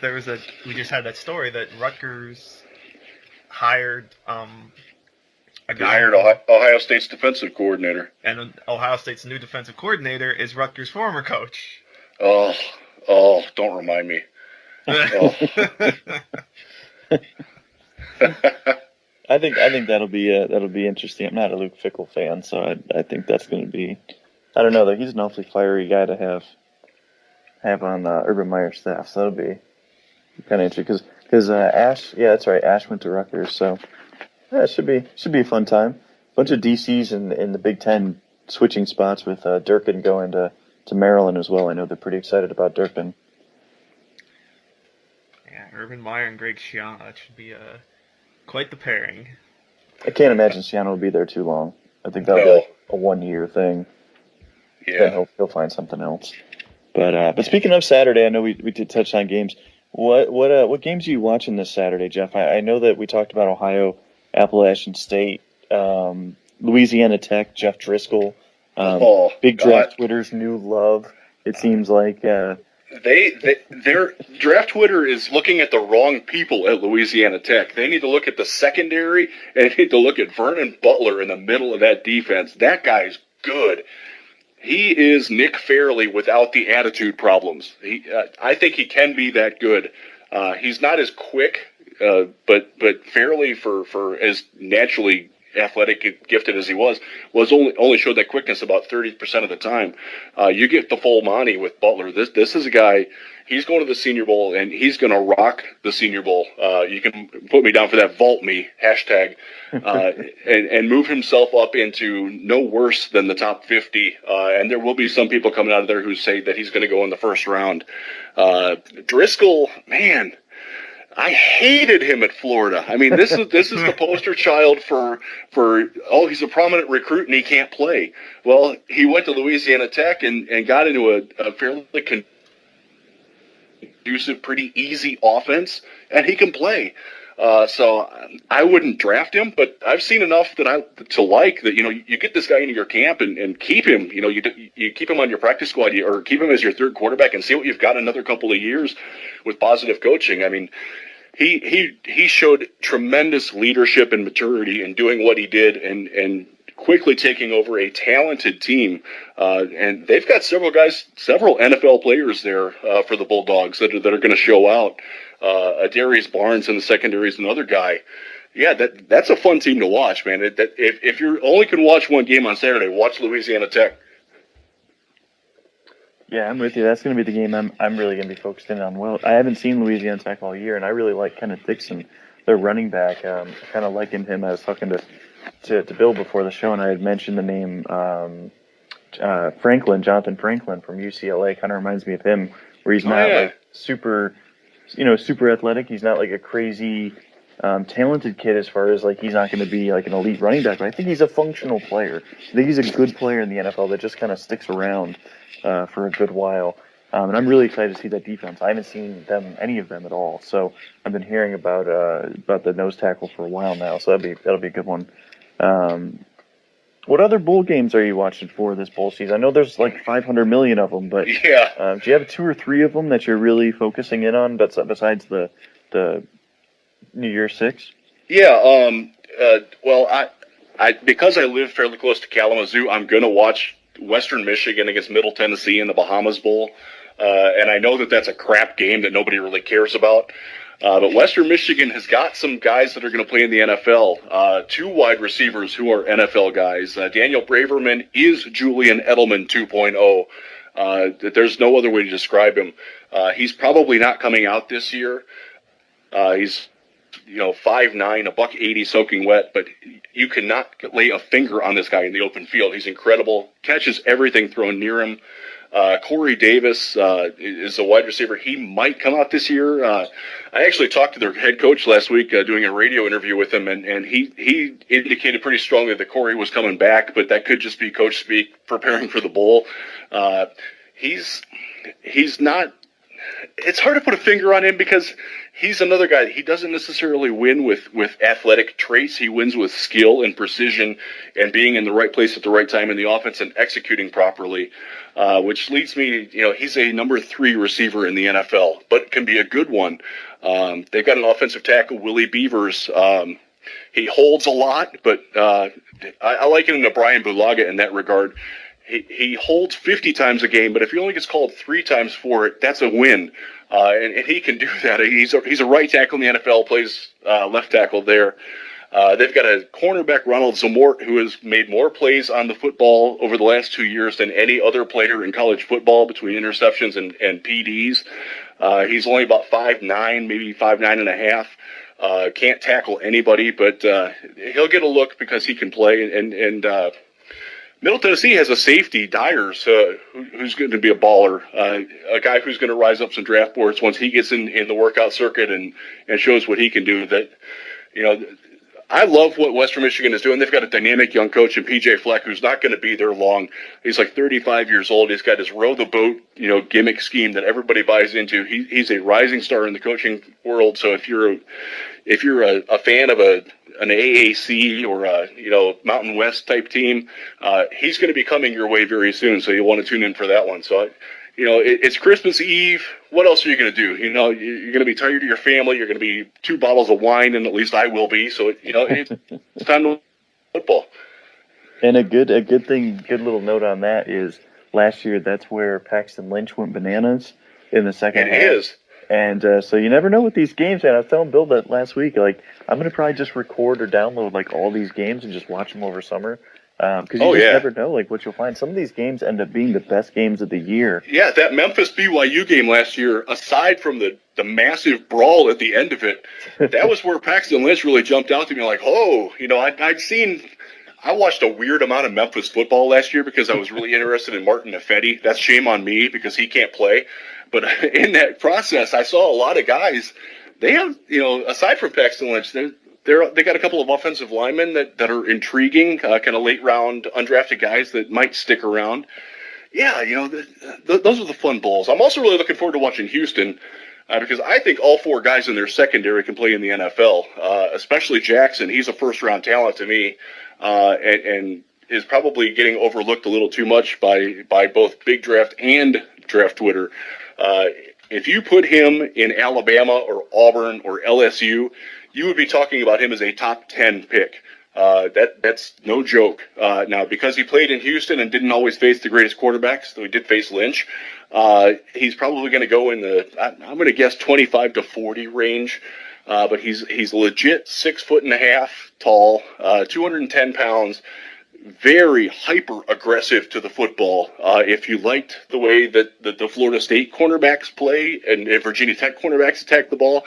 we just had that story that Rutgers hired a guy. Hired Ohio State's defensive coordinator. And Ohio State's new defensive coordinator is Rutgers' former coach. Oh, don't remind me. Oh. I think that'll be interesting. I'm not a Luke Fickell fan, so I think that's going to be. I don't know though. He's an awfully fiery guy to have on Urban Meyer's staff, so that'll be kind of interesting. Because Ash, yeah, that's right. Ash went to Rutgers, so yeah, it should be a fun time. Bunch of DCs in the Big Ten switching spots with Durkin going to Maryland as well. I know they're pretty excited about Durkin. Yeah, Urban Meyer and Greg Schiano. That should be quite the pairing. I can't imagine Schiano will be there too long. I think that'll be like a 1-year thing. Yeah, then he'll find something else. But speaking of Saturday, I know we did touch on games. What games are you watching this Saturday, Jeff? I know that we talked about Ohio, Appalachian State, Louisiana Tech, Jeff Driscoll, Big Draft Twitter's new love. It seems like their draft Twitter is looking at the wrong people at Louisiana Tech. They need to look at the secondary and they need to look at Vernon Butler in the middle of that defense. That guy's good. He is Nick Fairley without the attitude problems. I think he can be that good. He's not as quick, but Fairley for as naturally athletic gifted as he was only showed that quickness about 30% of the time. You get the full Monty with Butler. This is a guy. He's going to the Senior Bowl and he's going to rock the Senior Bowl. You can put me down for that. Vault me hashtag and move himself up into no worse than the top 50. And there will be some people coming out of there who say that he's going to go in the first round. Driscoll, man. I hated him at Florida. I mean, this is the poster child for he's a prominent recruit and he can't play. Well, he went to Louisiana Tech and got into a fairly conducive, pretty easy offense, and he can play. So I wouldn't draft him, but I've seen enough to like that. You get this guy into your camp and keep him. You keep him on your practice squad or keep him as your third quarterback and see what you've got another couple of years with positive coaching. I mean, he showed tremendous leadership and maturity in doing what he did and quickly taking over a talented team. And they've got several NFL players there for the Bulldogs that are going to show out. Darius Barnes in the secondary is another guy. Yeah, that's a fun team to watch, man. If you only can watch one game on Saturday, watch Louisiana Tech. Yeah, I'm with you. That's going to be the game I'm really going to be focused in on. Well, I haven't seen Louisiana Tech all year, and I really like Kenneth Dixon, their running back. Kind of likened him. I was talking to Bill before the show, and I had mentioned the name Jonathan Franklin from UCLA. Kind of reminds me of him, where he's not like super athletic. He's not like a crazy talented kid as far as like he's not going to be like an elite running back. But I think he's a functional player. I think he's a good player in the NFL that just kind of sticks around for a good while. And I'm really excited to see that defense. I haven't seen any of them at all. So I've been hearing about the nose tackle for a while now. So that'll be a good one. What other bowl games are you watching for this bowl season? I know there's like 500 million of them, but yeah. Do you have 2 or 3 of them that you're really focusing in on besides the New Year's 6? Yeah. Well, I because I live fairly close to Kalamazoo, I'm going to watch Western Michigan against Middle Tennessee in the Bahamas Bowl. And I know that that's a crap game that nobody really cares about. But Western Michigan has got some guys that are going to play in the NFL. 2 wide receivers who are NFL guys. Daniel Braverman is Julian Edelman 2.0. There's no other way to describe him. He's probably not coming out this year. He's 5'9", $180 soaking wet, but you cannot lay a finger on this guy in the open field. He's incredible. Catches everything thrown near him. Corey Davis is a wide receiver. He might come out this year. I actually talked to their head coach last week doing a radio interview with him, and he indicated pretty strongly that Corey was coming back, but that could just be coach speak preparing for the bowl. He's not it's hard to put a finger on him because he's another guy. He doesn't necessarily win with athletic traits. He wins with skill and precision and being in the right place at the right time in the offense and executing properly, which leads me, he's a number 3 receiver in the NFL, but can be a good one. They've got an offensive tackle, Willie Beavers. He holds a lot, but I liken him to Brian Bulaga in that regard. He holds 50 times a game, but if he only gets called 3 times for it, that's a win. And he can do that. He's a right tackle in the NFL, plays left tackle there. They've got a cornerback, Ronald Zamort, who has made more plays on the football over the last 2 years than any other player in college football between interceptions and PDs. He's only about 5'9", maybe 5'9.5". Can't tackle anybody, but he'll get a look because he can play. And Middle Tennessee has a safety, Dyers, who's going to be a baller, a guy who's going to rise up some draft boards once he gets in the workout circuit and shows what he can do. That, I love what Western Michigan is doing. They've got a dynamic young coach in P.J. Fleck who's not going to be there long. He's like 35 years old. He's got his row the boat, gimmick scheme that everybody buys into. He's a rising star in the coaching world. So if you're a fan of an AAC or a Mountain West type team, he's going to be coming your way very soon. So you'll want to tune in for that one. So it's Christmas Eve. What else are you going to do? You're going to be tired of your family. You're going to be 2 bottles of wine, and at least I will be. So it's time to football. And a good little note on that is last year that's where Paxton Lynch went bananas in the second half. It is. And so you never know with these games. And I was telling Bill that last week, I'm going to probably just record or download all these games and just watch them over summer. Because you just never know what you'll find. Some of these games end up being the best games of the year. Yeah, that Memphis BYU game last year, aside from the massive brawl at the end of it, that was where Paxton Lynch really jumped out to me I watched a weird amount of Memphis football last year because I was really interested in Martin Nefetti. That's shame on me because he can't play. But in that process, I saw a lot of guys. They have, aside from Paxton Lynch, they got a couple of offensive linemen that are intriguing, kind of late round undrafted guys that might stick around. Yeah, those are the fun bowls. I'm also really looking forward to watching Houston because I think all 4 guys in their secondary can play in the NFL, especially Jackson. He's a first-round talent to me and is probably getting overlooked a little too much by both Big Draft and Draft Twitter. If you put him in Alabama or Auburn or LSU, you would be talking about him as a top 10 pick. That's no joke. Now, because he played in Houston and didn't always face the greatest quarterbacks, though he did face Lynch, he's probably going to go in I'm going to guess 25 to 40 range. But he's legit 6'1.5" tall, 210 pounds, very hyper aggressive to the football. If you liked the way that the Florida State cornerbacks play and Virginia Tech cornerbacks attack the ball,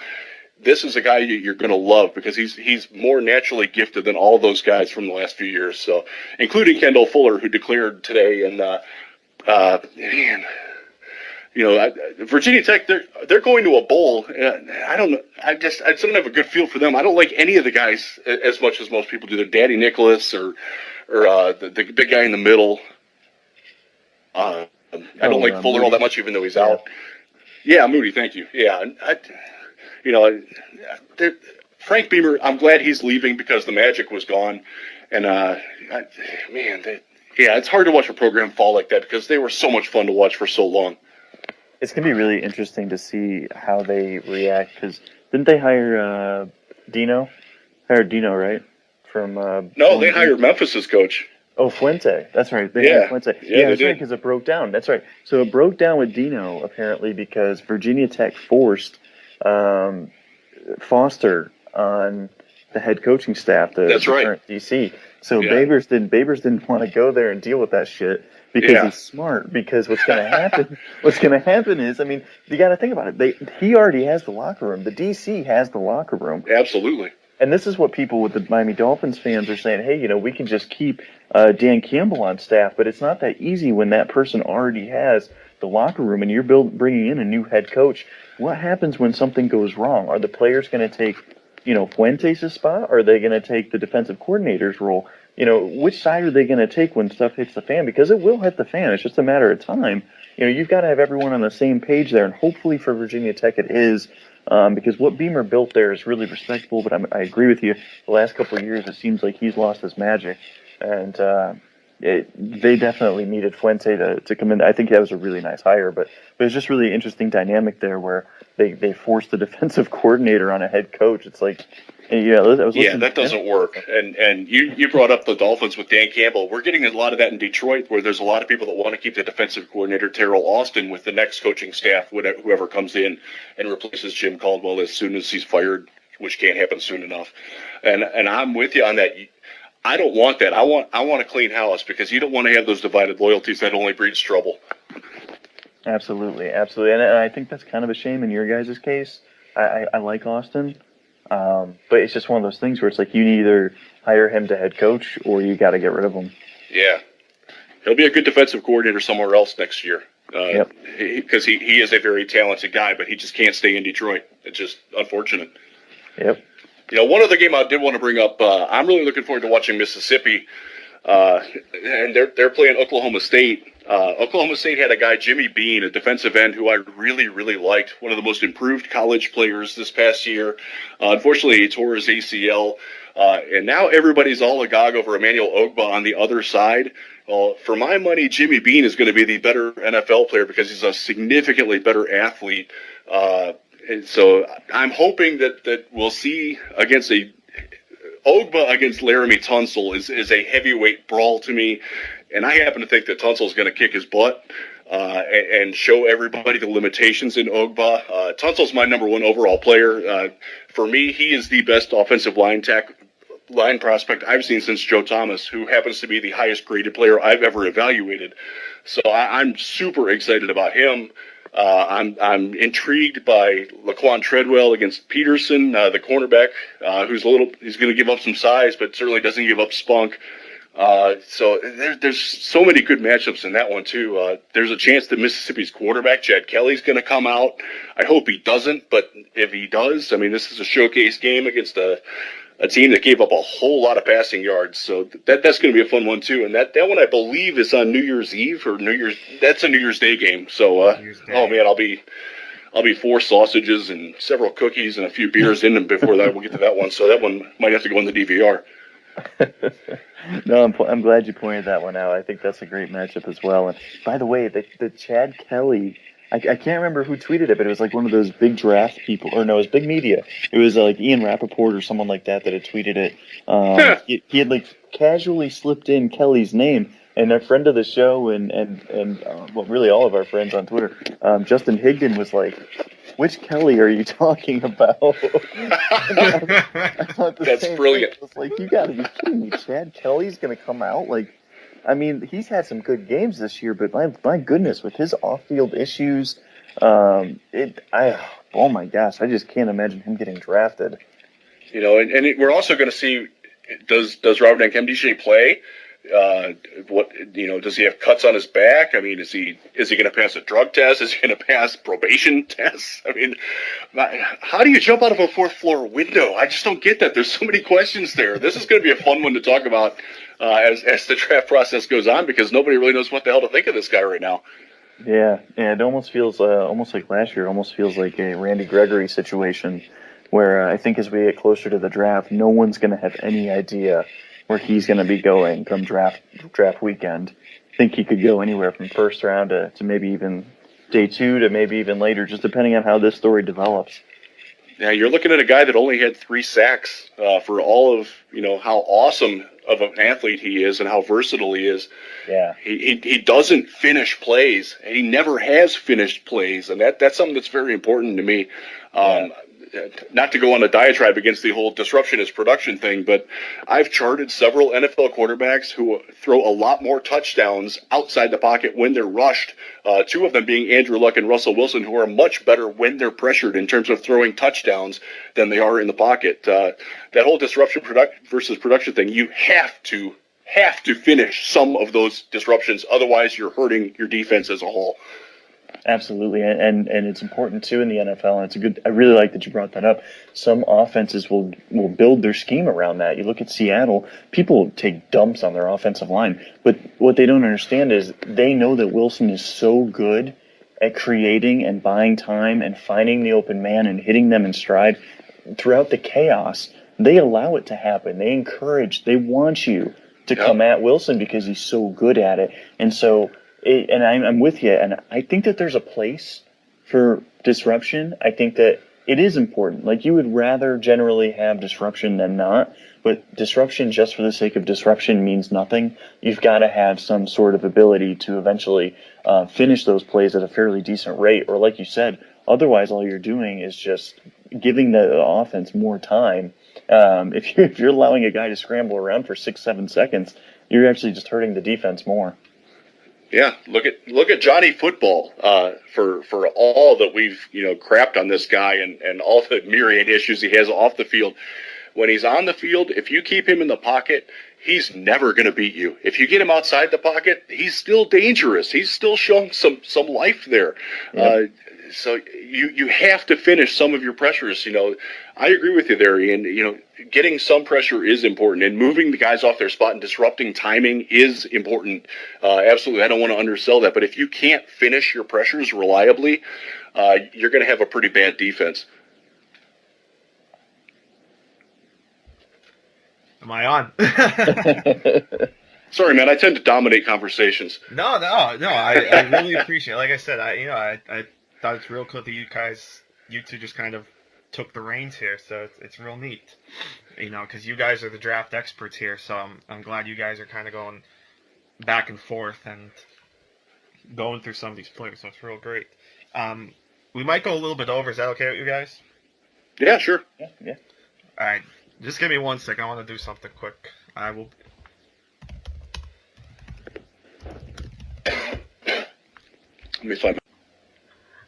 this is a guy you're going to love because he's more naturally gifted than all those guys from the last few years. So, including Kendall Fuller, who declared today, and Virginia Tech, they're going to a bowl. I don't know. I just don't have a good feel for them. I don't like any of the guys as much as most people do. They're Daddy Nicholas or the big guy in the middle. I don't like Fuller Moody all that much, even though he's out. Yeah, Moody. Thank you. Yeah, Frank Beamer, I'm glad he's leaving because the magic was gone. And, it's hard to watch a program fall like that because they were so much fun to watch for so long. It's going to be really interesting to see how they react because didn't they hire Dino? Hired Dino, right? No, they hired Memphis's coach. Oh, Fuente. That's right. They hired Fuente. Yeah, that's right, because it broke down. That's right. So it broke down with Dino, apparently, because Virginia Tech forced Foster on the head coaching staff, the current DC. So Babers didn't want to go there and deal with that shit because he's smart. Because what's going to happen is, you got to think about it. He already has the locker room. The DC has the locker room. Absolutely. And this is what people with the Miami Dolphins fans are saying. Hey, we can just keep Dan Campbell on staff, but it's not that easy when that person already has the locker room and you're bringing in a new head coach. What happens when something goes wrong? Are the players going to take, Fuentes' spot? Or are they going to take the defensive coordinator's role? Which side are they going to take when stuff hits the fan? Because it will hit the fan. It's just a matter of time. you've got to have everyone on the same page there, and hopefully for Virginia Tech it is, because what Beamer built there is really respectable. But I agree with you. The last couple of years, it seems like he's lost his magic, and they definitely needed Fuente to come in. I think that was a really nice hire, but it was just really interesting dynamic there where they forced the defensive coordinator on a head coach. It's like, that doesn't work. And you brought up the Dolphins with Dan Campbell. We're getting a lot of that in Detroit, where there's a lot of people that want to keep the defensive coordinator Terrell Austin with the next coaching staff, whoever comes in and replaces Jim Caldwell as soon as he's fired, which can't happen soon enough. And I'm with you on that. I don't want that. I want a clean house, because you don't want to have those divided loyalties. That only breeds trouble. Absolutely. And I think that's kind of a shame in your guys' case. I like Austin, but it's just one of those things where it's like you either hire him to head coach or you got to get rid of him. Yeah. He'll be a good defensive coordinator somewhere else next year. Because he is a very talented guy, but he just can't stay in Detroit. It's just unfortunate. Yep. One other game I did want to bring up, I'm really looking forward to watching Mississippi, and they're playing Oklahoma State. Oklahoma State had a guy, Jimmy Bean, a defensive end who I really, really liked, one of the most improved college players this past year. Unfortunately, he tore his ACL, and now everybody's all agog over Emmanuel Ogbah on the other side. Well, for my money, Jimmy Bean is going to be the better NFL player because he's a significantly better athlete. And so I'm hoping that we'll see Ogbah against Laramie Tunsil is a heavyweight brawl to me. And I happen to think that Tunsil's going to kick his butt and show everybody the limitations in Ogbah. Tunsil's my number one overall player. For me, he is the best offensive line prospect I've seen since Joe Thomas, who happens to be the highest graded player I've ever evaluated. So I'm super excited about him. I'm intrigued by Laquan Treadwell against Peterson, the cornerback, he's going to give up some size, but certainly doesn't give up spunk. So there's so many good matchups in that one too. There's a chance that Mississippi's quarterback, Chad Kelly's going to come out. I hope he doesn't, but if he does, this is a showcase game against a team that gave up a whole lot of passing yards. So that's going to be a fun one too. And that one I believe is on New Year's Eve or that's a New Year's Day game. So, oh man, I'll be 4 sausages and several cookies and a few beers in them before that. We'll get to that one. So that one might have to go in the DVR. No, I'm glad you pointed that one out. I think that's a great matchup as well. And by the way, the Chad Kelly, I can't remember who tweeted it, but it was like one of those big draft people, or no, it was big media. It was like Ian Rappaport or someone like that had tweeted it. He had like casually slipped in Kelly's name, and a friend of the show and well, really all of our friends on Twitter, Justin Higdon was like, "Which Kelly are you talking about?" I thought that's brilliant. I was like, "You got to be kidding me! Chad Kelly's going to come out like." He's had some good games this year, but my goodness, with his off-field issues, oh my gosh, I just can't imagine him getting drafted. We're also going to see, does Robert Nkemdiche play? Does he have cuts on his back? Is he going to pass a drug test? Is he going to pass probation tests? How do you jump out of a 4th floor window? I just don't get that. There's so many questions there. This is going to be a fun one to talk about as the draft process goes on, because nobody really knows what the hell to think of this guy right now. Yeah, it almost feels almost like last year. Almost feels like a Randy Gregory situation, where I think as we get closer to the draft, no one's going to have any idea where he's going to be going come draft weekend. I think he could go anywhere from first round to maybe even day 2 to maybe even later, just depending on how this story develops. Yeah, you're looking at a guy that only had 3 sacks for all of how awesome of an athlete he is and how versatile he is. Yeah, he doesn't finish plays. He never has finished plays, and that's something that's very important to me. Not to go on a diatribe against the whole disruption is production thing, but I've charted several NFL quarterbacks who throw a lot more touchdowns outside the pocket when they're rushed, 2 of them being Andrew Luck and Russell Wilson, who are much better when they're pressured in terms of throwing touchdowns than they are in the pocket. That whole disruption versus production thing, you have to finish some of those disruptions, otherwise you're hurting your defense as a whole. Absolutely, and it's important too in the NFL. And it's a good. I really like that you brought that up. Some offenses will build their scheme around that. You look at Seattle; people take dumps on their offensive line, but what they don't understand is they know that Wilson is so good at creating and buying time and finding the open man and hitting them in stride throughout the chaos. They allow it to happen. They encourage. They want you to come at Wilson because he's so good at it, and so. And I'm with you, and I think that there's a place for disruption. I think that it is important. Like, you would rather generally have disruption than not, but disruption just for the sake of disruption means nothing. You've got to have some sort of ability to eventually finish those plays at a fairly decent rate, or like you said, otherwise all you're doing is just giving the offense more time. If you're allowing a guy to scramble around for 6-7 seconds, you're actually just hurting the defense more. Yeah, look at Johnny Football for all that we've crapped on this guy and all the myriad issues he has off the field. When he's on the field, if you keep him in the pocket, he's never going to beat you. If you get him outside the pocket, he's still dangerous. He's still showing some life there. Yep. So you have to finish some of your pressures. I agree with you there, Ian. Getting some pressure is important, and moving the guys off their spot and disrupting timing is important. Absolutely, I don't want to undersell that. But if you can't finish your pressures reliably, you're going to have a pretty bad defense. Am I on? Sorry, man. I tend to dominate conversations. No. I really appreciate it. Like I said, I thought it's real cool that you two just kind of took the reins here. So it's real neat, because you guys are the draft experts here. So I'm glad you guys are kind of going back and forth and going through some of these players. So it's real great. We might go a little bit over. Is that okay with you guys? Yeah, sure. Yeah. All right. Just give me 1 second. I want to do something quick. I will. Let me find.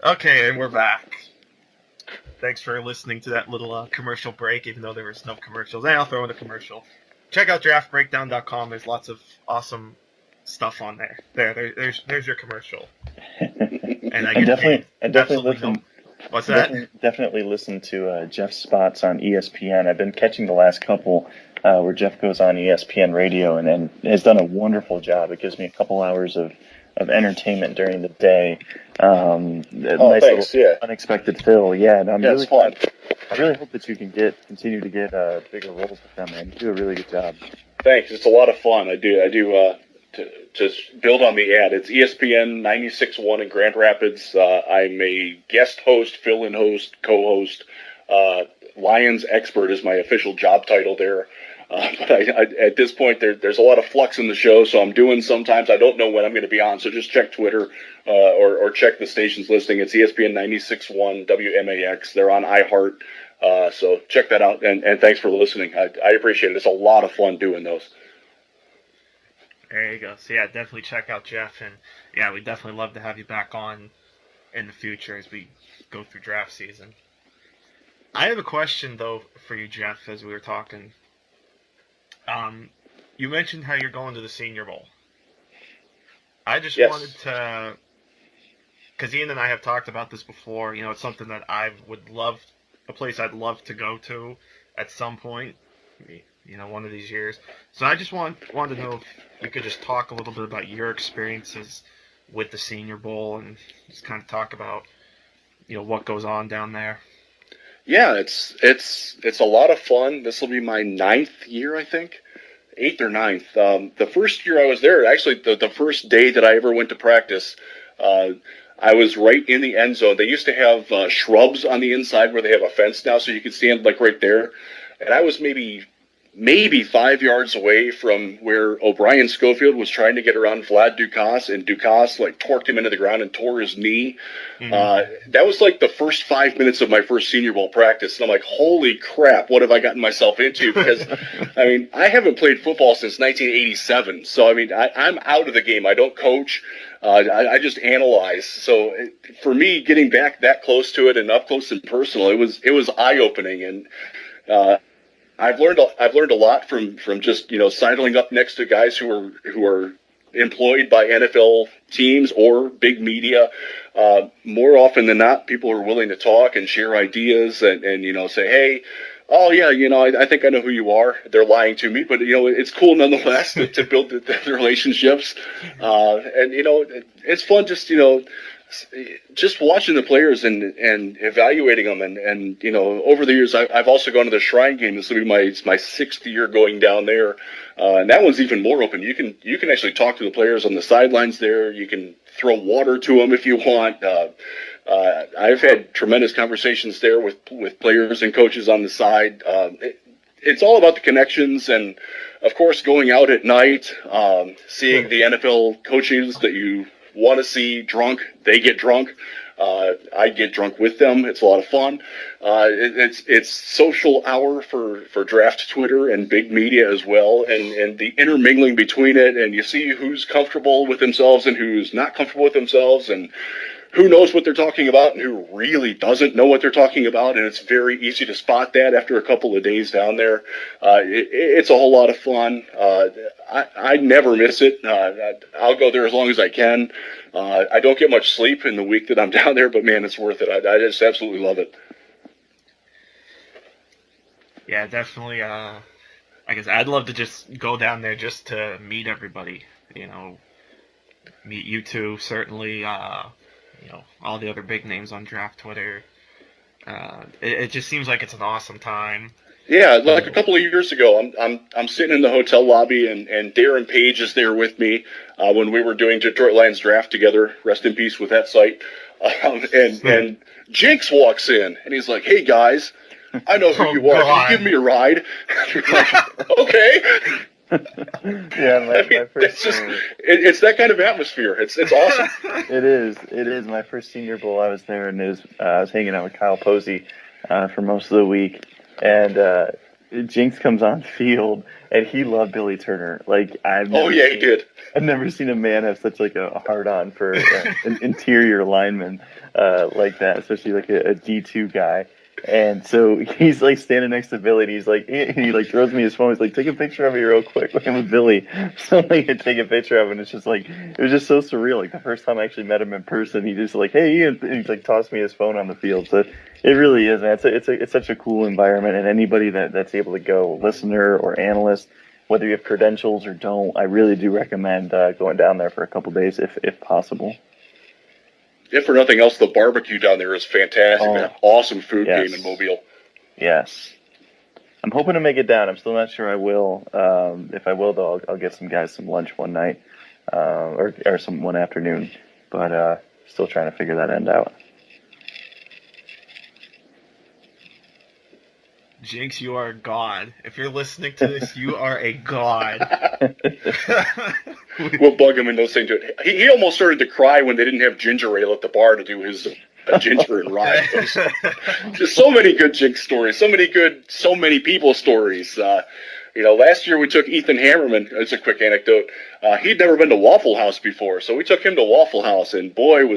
Okay, and we're back. Thanks for listening to that little commercial break, even though there was no commercials. And I'll throw in a commercial. Check out draftbreakdown.com. There's lots of awesome stuff on there. There's your commercial. And I definitely listen. What's that? Definitely listen to Jeff's spots on ESPN. I've been catching the last couple where Jeff goes on ESPN radio and has done a wonderful job. It gives me a couple hours of entertainment during the day. Nice thanks. Little unexpected fill. Yeah, and it's fun. I really hope that you can continue to get bigger roles with them, man. You do a really good job. Thanks. It's a lot of fun. I do. To build on the ad, it's ESPN 96.1 in Grand Rapids. I'm a guest host, fill-in host, co-host. Lions expert is my official job title there. But at this point, there's a lot of flux in the show, so I'm doing sometimes. I don't know when I'm going to be on, so just check Twitter or check the station's listing. It's ESPN 96.1 WMAX. They're on iHeart, so check that out, and thanks for listening. I appreciate it. It's a lot of fun doing those. There you go. So yeah, definitely check out Jeff, and yeah, we'd definitely love to have you back on in the future as we go through draft season. I have a question though for you, Jeff, as we were talking. You mentioned how you're going to the Senior Bowl. I just wanted to, because Ian and I have talked about this before. It's something that I would love, a place I'd love to go to at some point. One of these years. So I just wanted to know if you could just talk a little bit about your experiences with the Senior Bowl and just kind of talk about, what goes on down there. Yeah, it's a lot of fun. This will be my 9th year, I think. 8th or 9th. The first year I was there, actually the first day that I ever went to practice, I was right in the end zone. They used to have shrubs on the inside where they have a fence now, so you could stand like right there. And I was maybe 5 yards away from where O'Brien Schofield was trying to get around Vlad Ducasse, and Ducasse torked him into the ground and tore his knee. Mm-hmm. That was the first 5 minutes of my first Senior Bowl practice, and I'm like, holy crap, what have I gotten myself into? Because, I haven't played football since 1987, so, I'm out of the game. I don't coach. I just analyze. So for me, getting back that close to it and up close and personal, it was eye-opening, and I've learned a lot from just sidling up next to guys who are employed by NFL teams or big media. More often than not, people are willing to talk and share ideas and say, hey, oh, yeah, I think I know who you are. They're lying to me, but, it's cool nonetheless to build the relationships. And, it's fun just watching the players and evaluating them. And over the years, I've also gone to the Shrine game. This will be my sixth year going down there. And that one's even more open. You can actually talk to the players on the sidelines there. You can throw water to them if you want. I've had tremendous conversations there with players and coaches on the side. It's all about the connections and, of course, going out at night, seeing the NFL coaches that you want to see drunk. They get drunk. I get drunk with them. It's a lot of fun. It's social hour for draft Twitter and big media as well, and the intermingling between it, and you see who's comfortable with themselves and who's not comfortable with themselves, and who knows what they're talking about and who really doesn't know what they're talking about, and it's very easy to spot that after a couple of days down there. It's a whole lot of fun. I never miss it. I'll go there as long as I can. I don't get much sleep in the week that I'm down there, but, man, it's worth it. I just absolutely love it. Yeah, definitely. I guess I'd love to just go down there just to meet everybody. Meet you two, certainly. All the other big names on draft Twitter. It just seems like it's an awesome time. Yeah, like a couple of years ago, I'm sitting in the hotel lobby, and Darren Page is there with me when we were doing Detroit Lions draft together. Rest in peace with that site. And Jinx walks in, and he's like, "Hey guys, I know who you are. Can you give me a ride?" Like, okay. Yeah, my first. It's that kind of atmosphere. It's awesome. It is. My first Senior Bowl, I was there, and I was hanging out with Kyle Posey for most of the week, and Jinx comes on field, and he loved Billy Turner. Like he did. I've never seen a man have such like a hard on for an interior lineman like that, especially like a D2 guy. And so he's like standing next to Billy, and he's like, he like throws me his phone. He's like, "Take a picture of me real quick." Like, I'm with Billy, so like I take a picture of him, and it's just like, it was just so surreal. Like the first time I actually met him in person, he just like, "Hey," and he's like tossed me his phone on the field. So it really is, man. It's such a cool environment, and anybody that's able to go, listener or analyst, whether you have credentials or don't, I really do recommend going down there for a couple days if possible. If for nothing else, the barbecue down there is fantastic. They have awesome food game in Mobile. Yes. I'm hoping to make it down. I'm still not sure I will. If I will, though, I'll get some guys some lunch one night or one afternoon. But still trying to figure that end out. Jinx, you are a god. If you're listening to this, you are a god. We'll bug him and those things. He almost started to cry when they didn't have ginger ale at the bar to do his ginger and rye. Just so many good Jinx stories, so many people stories. Last year we took Ethan Hammerman. It's a quick anecdote. He'd never been to Waffle House before, so we took him to Waffle House, and boy,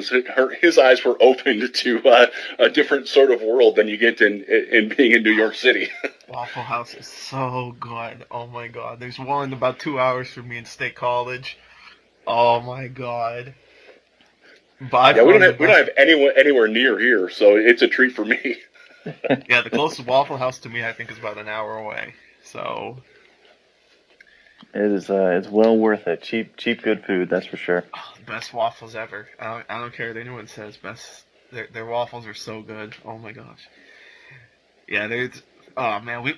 his eyes were opened to a different sort of world than you get in being in New York City. Waffle House is so good. Oh my god. There's one about 2 hours from me in State College. Oh my god. Yeah, we don't have anyone anywhere near here, so it's a treat for me. Yeah, the closest Waffle House to me, I think, is about an hour away. So it is. It's well worth it. Cheap, good food. That's for sure. Oh, best waffles ever. I don't care what anyone says. Best. Their waffles are so good. Oh my gosh. Yeah, there's. Oh man, we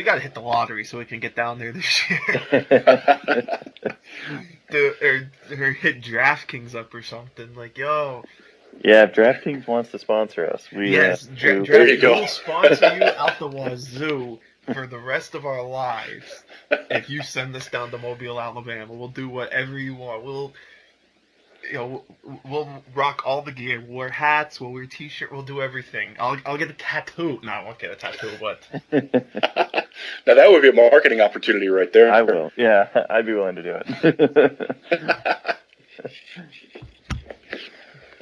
gotta hit the lottery so we can get down there this year. or hit DraftKings up or something. Like, yo. Yeah, if DraftKings wants to sponsor us, DraftKings will sponsor you out the wazoo for the rest of our lives. If you send us down to Mobile, Alabama, we'll do whatever you want. We'll rock all the gear. We'll wear hats. We'll wear t-shirt. We'll do everything. I'll get a tattoo. No, I won't get a tattoo, but now that would be a marketing opportunity right there. I will. Yeah, I'd be willing to do it.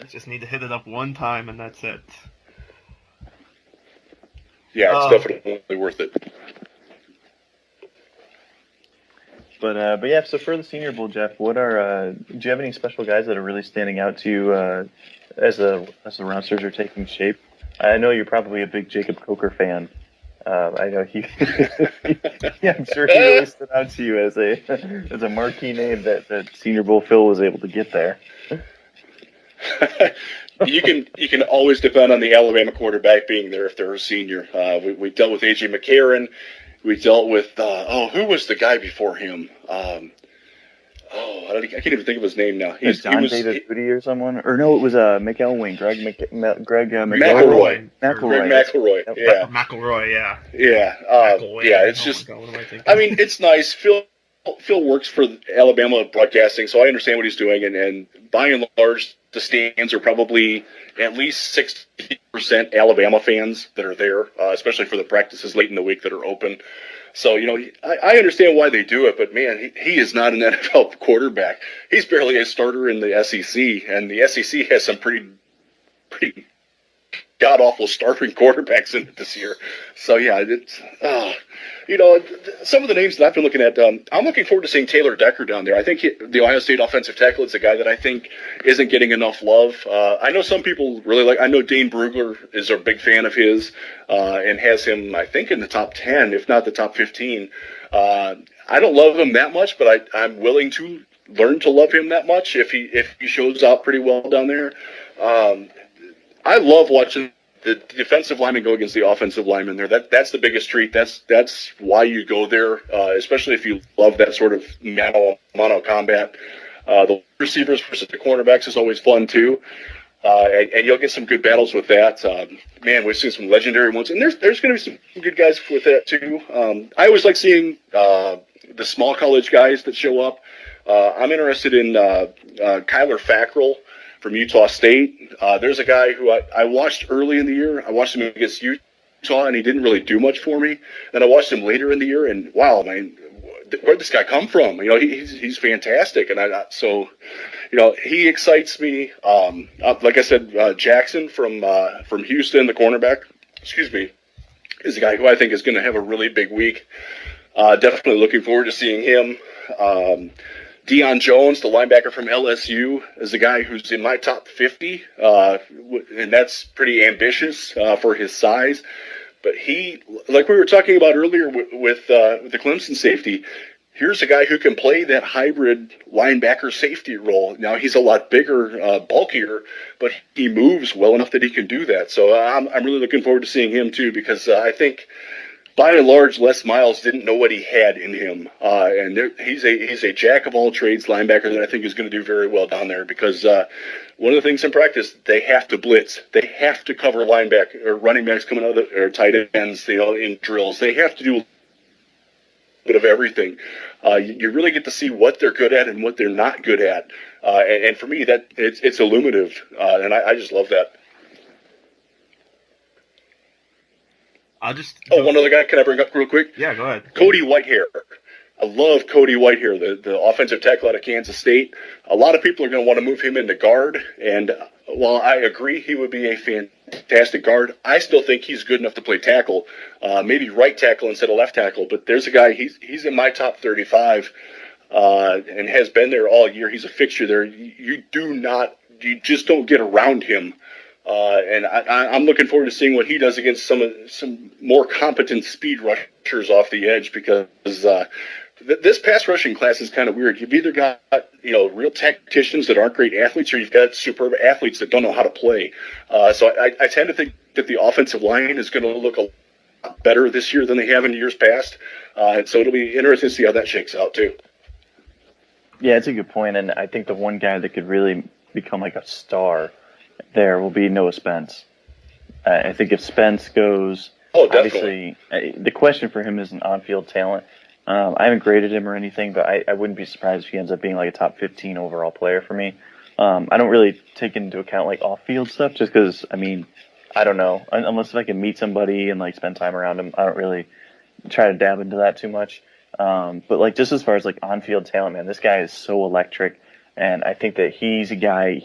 I just need to hit it up one time, and that's it. Yeah, it's definitely worth it. But yeah. So for the Senior Bowl, Jeff, do you have any special guys that are really standing out to you as the rosters are taking shape? I know you're probably a big Jacob Coker fan. I know he. Yeah, I'm sure he really stood out to you as a marquee name that Senior Bowl Phil was able to get there. You can always depend on the Alabama quarterback being there if they're a senior. We dealt with A.J. McCarron. We dealt with who was the guy before him? I can't even think of his name now. David Moody or someone, or no, it was McElwain, Greg McElroy. Greg McElroy. Yeah. McElroy. Yeah. Yeah. It's just. What am I thinking? I mean, it's nice. Phil works for Alabama Broadcasting, so I understand what he's doing, and by and large, the stands are probably at least 60% Alabama fans that are there, especially for the practices late in the week that are open. So, I understand why they do it, but man, he is not an NFL quarterback. He's barely a starter in the SEC, and the SEC has some pretty god-awful starting quarterbacks in it this year. So, yeah, some of the names that I've been looking at, I'm looking forward to seeing Taylor Decker down there. I think the Ohio State offensive tackle is a guy that I think isn't getting enough love. I know some people really I know Dane Brugler is a big fan of his and has him, I think, in the top 10, if not the top 15. I don't love him that much, but I'm willing to learn to love him that much if he shows up pretty well down there. I love watching the defensive lineman go against the offensive lineman there. That's the biggest treat. That's why you go there, especially if you love that sort of mono combat. The receivers versus the cornerbacks is always fun too, and you'll get some good battles with that. Man, we've seen some legendary ones, and there's going to be some good guys with that too. I always like seeing the small college guys that show up. I'm interested in Kyler Fackrell from Utah State. There's a guy who I watched early in the year. I watched him against Utah, and he didn't really do much for me. Then I watched him later in the year, and wow, man, where'd this guy come from? He's fantastic, and he excites me. Like I said, Jackson from Houston, the cornerback, is a guy who I think is going to have a really big week. Definitely looking forward to seeing him. Deion Jones, the linebacker from LSU, is a guy who's in my top 50, and that's pretty ambitious for his size. But he, like we were talking about earlier with the Clemson safety, here's a guy who can play that hybrid linebacker safety role. Now, he's a lot bigger, bulkier, but he moves well enough that he can do that. So I'm really looking forward to seeing him, too, because I think by and large, Les Miles didn't know what he had in him, and he's a jack of all trades linebacker that I think is going to do very well down there. Because one of the things in practice, they have to blitz, they have to cover linebacker or running backs coming out or tight ends, in drills. They have to do a bit of everything. You really get to see what they're good at and what they're not good at, and for me, that it's illuminative, and I just love that. One other guy can I bring up real quick? Yeah, go ahead. Cody Whitehair. I love Cody Whitehair, the offensive tackle out of Kansas State. A lot of people are going to want to move him into guard, and while I agree he would be a fantastic guard, I still think he's good enough to play tackle, maybe right tackle instead of left tackle. But there's a guy, he's in my top 35 and has been there all year. He's a fixture there. You just don't get around him. And I'm looking forward to seeing what he does against some more competent speed rushers off the edge, because this pass rushing class is kind of weird. You've either got real tacticians that aren't great athletes, or you've got superb athletes that don't know how to play. So I tend to think that the offensive line is going to look a lot better this year than they have in years past, and so it'll be interesting to see how that shakes out too. Yeah, it's a good point, and I think the one guy that could really become like a star there will be Noah Spence. I think if Spence goes, obviously, the question for him isn't on-field talent. I haven't graded him or anything, but I wouldn't be surprised if he ends up being like a top 15 overall player for me. I don't really take into account like off-field stuff, just because, I don't know. Unless if I can meet somebody and like spend time around him, I don't really try to dab into that too much. But like just as far as like on-field talent, man, this guy is so electric. And I think that he's a guy,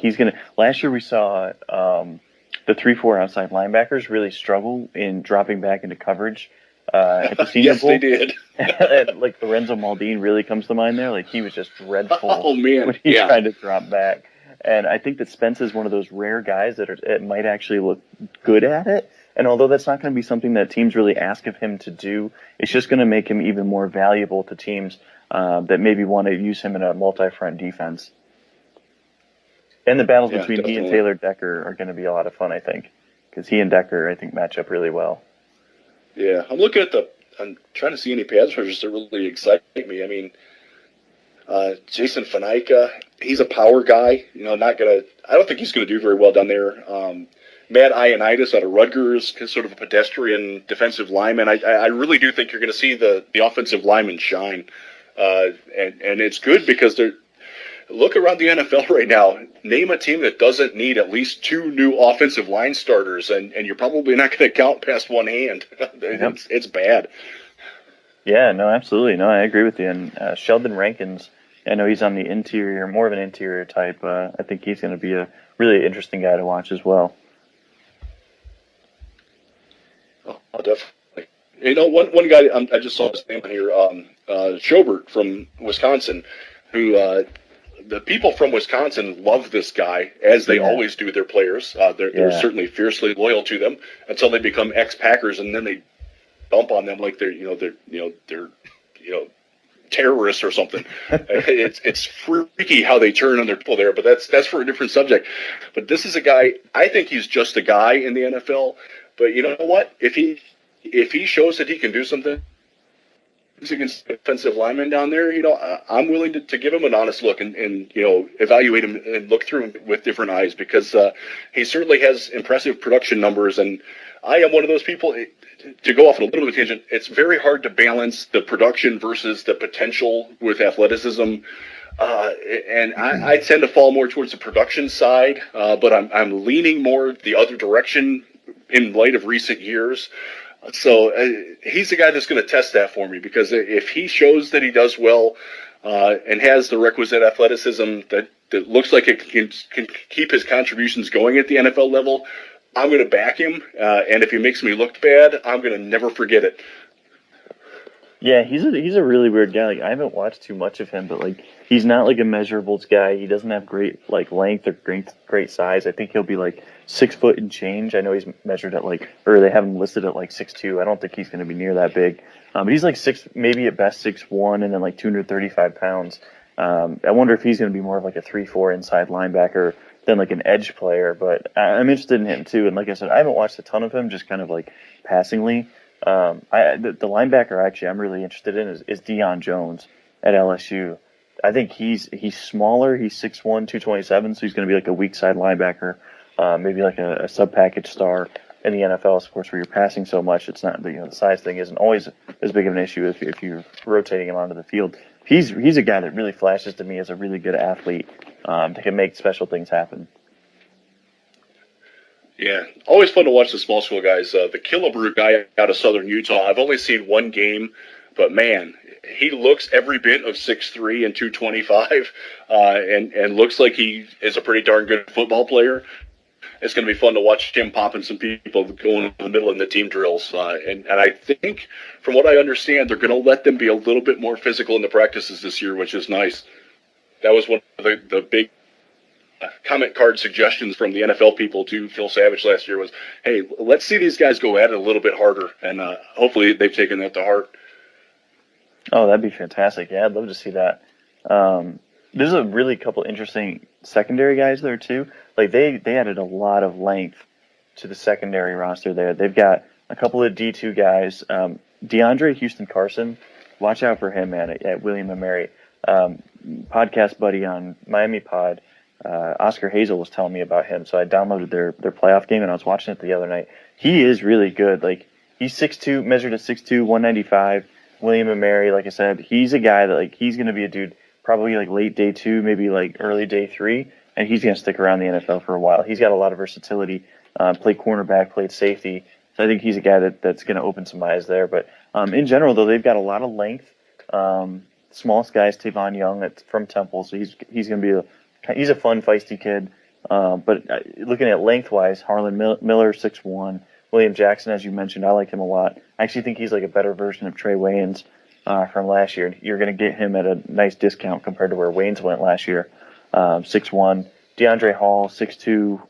last year we saw the 3-4 outside linebackers really struggle in dropping back into coverage at the Senior Yes, Bowl. they did. And, like, Lorenzo Maldini really comes to mind there. Like, he was just dreadful Oh, man. when he Yeah. tried to drop back. And I think that Spence is one of those rare guys that it might actually look good at it. And although that's not going to be something that teams really ask of him to do, it's just going to make him even more valuable to teams that maybe want to use him in a multi-front defense. And the battles between he and definitely. Taylor Decker are going to be a lot of fun, I think, because he and Decker, I think, match up really well. Yeah, I'm trying to see any pass rushers that really excite me. I mean, Jason Faneca, he's a power guy. I don't think he's gonna do very well down there. Matt Ioannidis out of Rutgers, sort of a pedestrian defensive lineman. I really do think you're going to see the offensive linemen shine, and it's good because look around the NFL right now. Name a team that doesn't need at least 2 new offensive line starters, and you're probably not going to count past one hand. It's bad. Yeah, no, absolutely. No, I agree with you. And Sheldon Rankins, I know he's on the interior, more of an interior type. I think he's going to be a really interesting guy to watch as well. Oh, definitely. One guy, I just saw his name on here, Schobert from Wisconsin, who the people from Wisconsin love this guy, as they always do their players. They're certainly fiercely loyal to them until they become ex-Packers, and then they dump on them like they're terrorists or something. It's freaky how they turn on their people there, but that's for a different subject. But this is a guy, I think he's just a guy in the NFL. But you know what? If he shows that he can do something against defensive linemen down there, I'm willing to give him an honest look and evaluate him and look through him with different eyes, because he certainly has impressive production numbers. And I am one of those people, to go off on a little bit of a tangent, it's very hard to balance the production versus the potential with athleticism. And I tend to fall more towards the production side, but I'm leaning more the other direction in light of recent years. So he's the guy that's going to test that for me, because if he shows that he does well and has the requisite athleticism that looks like it can keep his contributions going at the NFL level, I'm going to back him. And if he makes me look bad, I'm going to never forget it. Yeah, he's a really weird guy. Like, I haven't watched too much of him, but like, he's not like a measurables guy. He doesn't have great like length or great size. I think he'll be like 6 foot and change. I know he's measured at or they have him listed at like 6'2". I don't think he's going to be near that big. But he's like maybe at best 6'1", and then like 235 pounds. I wonder if he's going to be more of like a 3-4 inside linebacker than like an edge player. But I'm interested in him too. And like I said, I haven't watched a ton of him, just kind of like passingly. The linebacker actually I'm really interested in is Deion Jones at LSU. I think he's smaller. He's 6'1", 227, so he's going to be like a weak side linebacker, maybe like a sub-package star in the NFL. Of course, where you're passing so much, it's not the size thing isn't always as big of an issue if you're rotating him onto the field. He's a guy that really flashes to me as a really good athlete that can make special things happen. Yeah, always fun to watch the small school guys. The Killebrew guy out of Southern Utah, I've only seen one game, but man, he looks every bit of 6'3" and 225, and looks like he is a pretty darn good football player. It's going to be fun to watch him popping some people going in the middle in the team drills. And I think, from what I understand, they're going to let them be a little bit more physical in the practices this year, which is nice. That was one of the big comment card suggestions from the NFL people to Phil Savage last year was, hey, let's see these guys go at it a little bit harder. And hopefully they've taken that to heart. Oh, that'd be fantastic. Yeah, I'd love to see that. There's a really couple interesting secondary guys there too. Like they added a lot of length to the secondary roster there. They've got a couple of D2 guys. DeAndre Houston Carson, watch out for him, man, at William & Mary. Podcast buddy on Miami Pod, Oscar Hazel was telling me about him, so I downloaded their playoff game and I was watching it the other night. He is really good. Like, he's 6'2", measured at 6'2", 195. William & Mary, like I said, he's a guy that like he's going to be a dude probably like late day 2, maybe like early day 3, and he's going to stick around the NFL for a while. He's got a lot of versatility. Played cornerback, played safety. So I think he's a guy that's going to open some eyes there. But in general, though, they've got a lot of length. Smallest guy is Tavon Young that's from Temple, so he's going to be he's a fun, feisty kid. But looking at lengthwise, Harlan Miller 6'1", William Jackson, as you mentioned, I like him a lot. I actually think he's like a better version of Trey Waynes from last year. You're going to get him at a nice discount compared to where Waynes went last year. 6'1". DeAndre Hall, 6'2",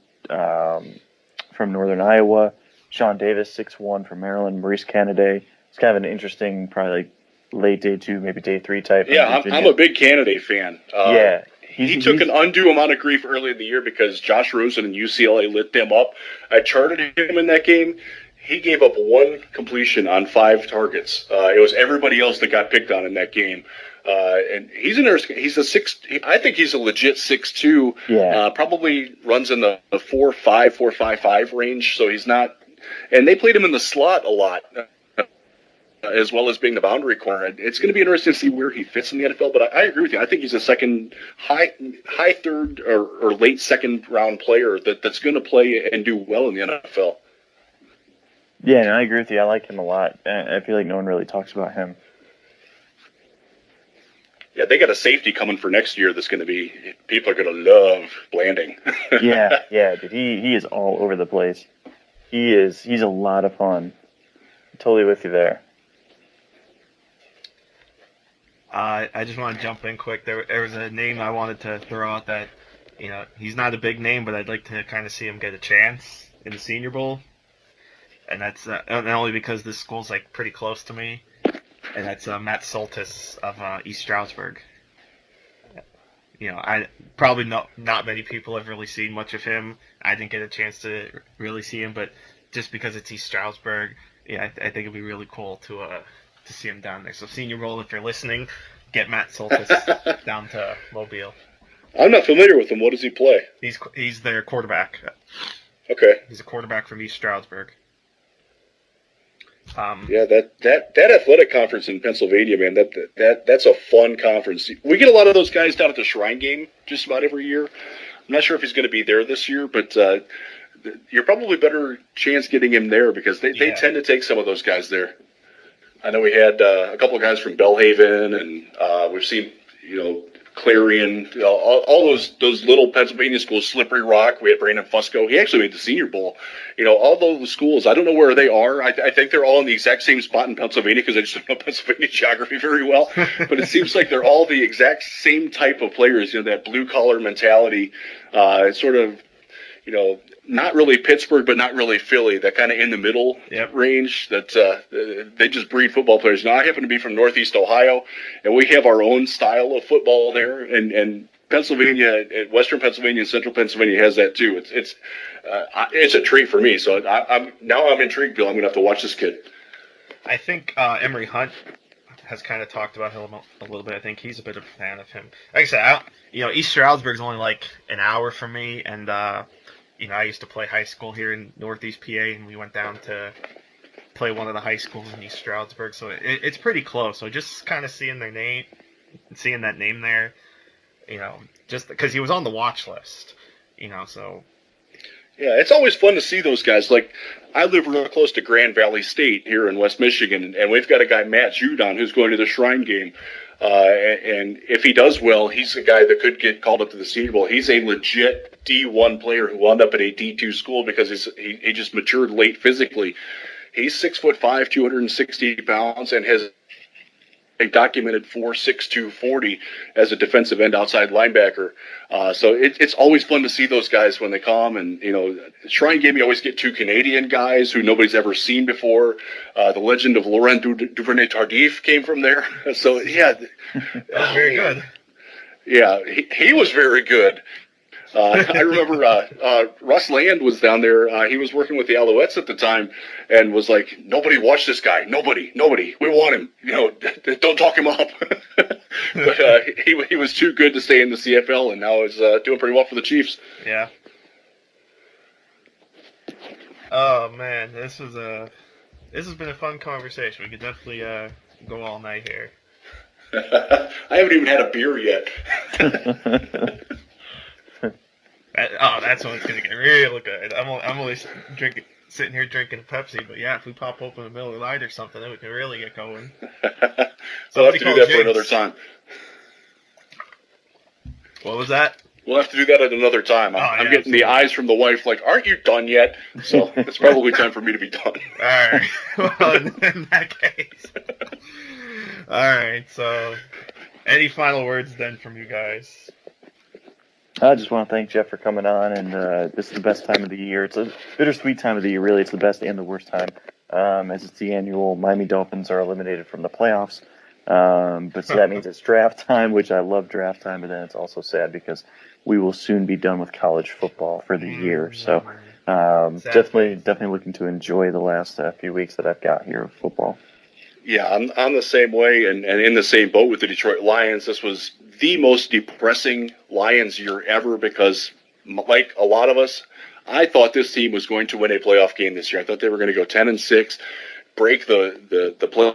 from Northern Iowa. Sean Davis, 6'1", from Maryland. Maurice Canaday. It's kind of an interesting, probably like late day 2, maybe day 3 type. Yeah, I'm a big Canaday fan. Yeah. He took an undue amount of grief early in the year because Josh Rosen and UCLA lit them up. I charted him in that game. He gave up 1 completion on 5 targets. It was everybody else that got picked on in that game. And he's a 6. I think he's a legit 6'2". Yeah. Probably runs in the 4'5", 4.55 range. So he's not. And they played him in the slot a lot, as well as being the boundary corner. It's going to be interesting to see where he fits in the NFL, but I agree with you. I think he's a second, high third or late second round player that's going to play and do well in the NFL. Yeah, no, I agree with you. I like him a lot. I feel like no one really talks about him. Yeah, they got a safety coming for next year that's going to be, people are going to love Blanding. yeah, dude, he is all over the place. He's a lot of fun. Totally with you there. I just want to jump in quick. There was a name I wanted to throw out that, he's not a big name, but I'd like to kind of see him get a chance in the Senior Bowl. And that's not only because this school's like pretty close to me, and that's Matt Soltis of East Stroudsburg. I probably not many people have really seen much of him. I didn't get a chance to really see him, but just because it's East Stroudsburg, I think it'd be really cool to see him down there. So Senior Bowl, if you're listening, get Matt Soltis down to Mobile. I'm not familiar with him. What does he play? He's their quarterback. Okay. He's a quarterback from East Stroudsburg. Yeah, that athletic conference in Pennsylvania, man, that's a fun conference. We get a lot of those guys down at the Shrine Game just about every year. I'm not sure if he's going to be there this year, but you're probably better chance getting him there because they tend to take some of those guys there. I know we had a couple of guys from Bellhaven, and we've seen, Clarion, all those little Pennsylvania schools, Slippery Rock. We had Brandon Fusco. He actually made the Senior Bowl. All those schools, I don't know where they are. I think they're all in the exact same spot in Pennsylvania because I just don't know Pennsylvania geography very well. But it seems like they're all the exact same type of players, that blue-collar mentality, sort of, not really Pittsburgh, but not really Philly, that kind of in the middle range that they just breed football players. Now, I happen to be from Northeast Ohio, and we have our own style of football there, and Pennsylvania, Western Pennsylvania and Central Pennsylvania has that too. It's a treat for me. So I'm intrigued, Bill. I'm going to have to watch this kid. I think Emery Hunt has kind of talked about him a little bit. I think he's a bit of a fan of him. Like I said, East Stroudsburg's only like an hour from me, and I used to play high school here in Northeast PA, and we went down to play one of the high schools in East Stroudsburg, so it's pretty close. So just kind of seeing that name there, just because he was on the watch list, so. Yeah, it's always fun to see those guys. Like, I live real close to Grand Valley State here in West Michigan, and we've got a guy, Matt Judon, who's going to the Shrine Game. And if he does well, he's a guy that could get called up to the Senior Bowl. He's a legit D1 player who wound up at a D2 school because he just matured late physically. He's 6'5", 260 pounds, and has a documented 4.62 40 as a defensive end outside linebacker. So it's always fun to see those guys when they come. And, Shrine Game, you always get 2 Canadian guys who nobody's ever seen before. The legend of Laurent Duvernay-Tardif came from there. So, yeah. Very good. Yeah, he was very good. I remember Russ Land was down there. He was working with the Alouettes at the time and was like, nobody watch this guy. Nobody. We want him. Don't talk him up. But he was too good to stay in the CFL, and now he's doing pretty well for the Chiefs. Yeah. Oh, man. This has been a fun conversation. We could definitely go all night here. I haven't even had a beer yet. That's when it's going to get real good. I'm only sitting here drinking a Pepsi, but yeah, if we pop open a Miller Lite or something, then we can really get going. So we'll have to do that for another time. What was that? We'll have to do that at another time. I'm getting the eyes from the wife like, aren't you done yet? So it's probably time for me to be done. All right. Well, in that case. All right. So, any final words then from you guys? I just want to thank Jeff for coming on, and this is the best time of the year. It's a bittersweet time of the year, really. It's the best and the worst time, as it's the annual Miami Dolphins are eliminated from the playoffs. But so that means it's draft time, which I love draft time, but then it's also sad because we will soon be done with college football for the year. So definitely looking to enjoy the last few weeks that I've got here of football. Yeah, I'm the same way, and in the same boat with the Detroit Lions. This was the most depressing Lions year ever because, like a lot of us, I thought this team was going to win a playoff game this year. I thought they were going to go 10-6, break the play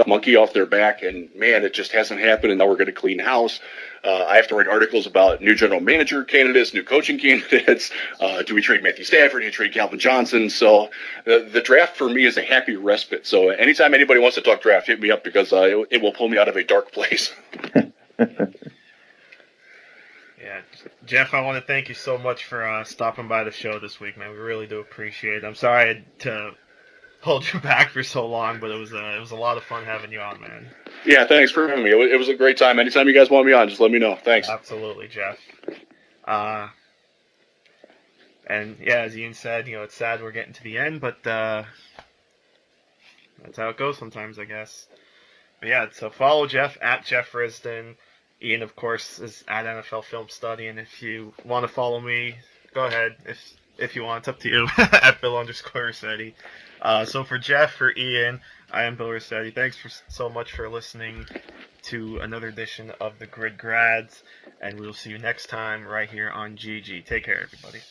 monkey off their back, and man, it just hasn't happened, and now we're going to clean house. I have to write articles about new general manager candidates, new coaching candidates. Do we trade Matthew Stafford? Do we trade Calvin Johnson? So the draft for me is a happy respite. So anytime anybody wants to talk draft, hit me up because it will pull me out of a dark place. Yeah, Jeff, I want to thank you so much for stopping by the show this week, man. We really do appreciate it. I'm sorry to hold you back for so long, but it was a lot of fun having you on, man. Yeah, thanks for having me. It was a great time. Anytime you guys want me on, just let me know. Thanks. Absolutely, Jeff. And yeah, as Ian said, it's sad we're getting to the end, but that's how it goes sometimes, I guess. But yeah, so follow Jeff at Jeff Risdon. Ian, of course, is at NFL Film Study, and if you want to follow me, go ahead. If you want, it's up to you. At Bill_Rossetti. So for Jeff, for Ian, I am Bill Rossetti. Thanks so much for listening to another edition of the Grid Grads, and we'll see you next time right here on GG. Take care, everybody.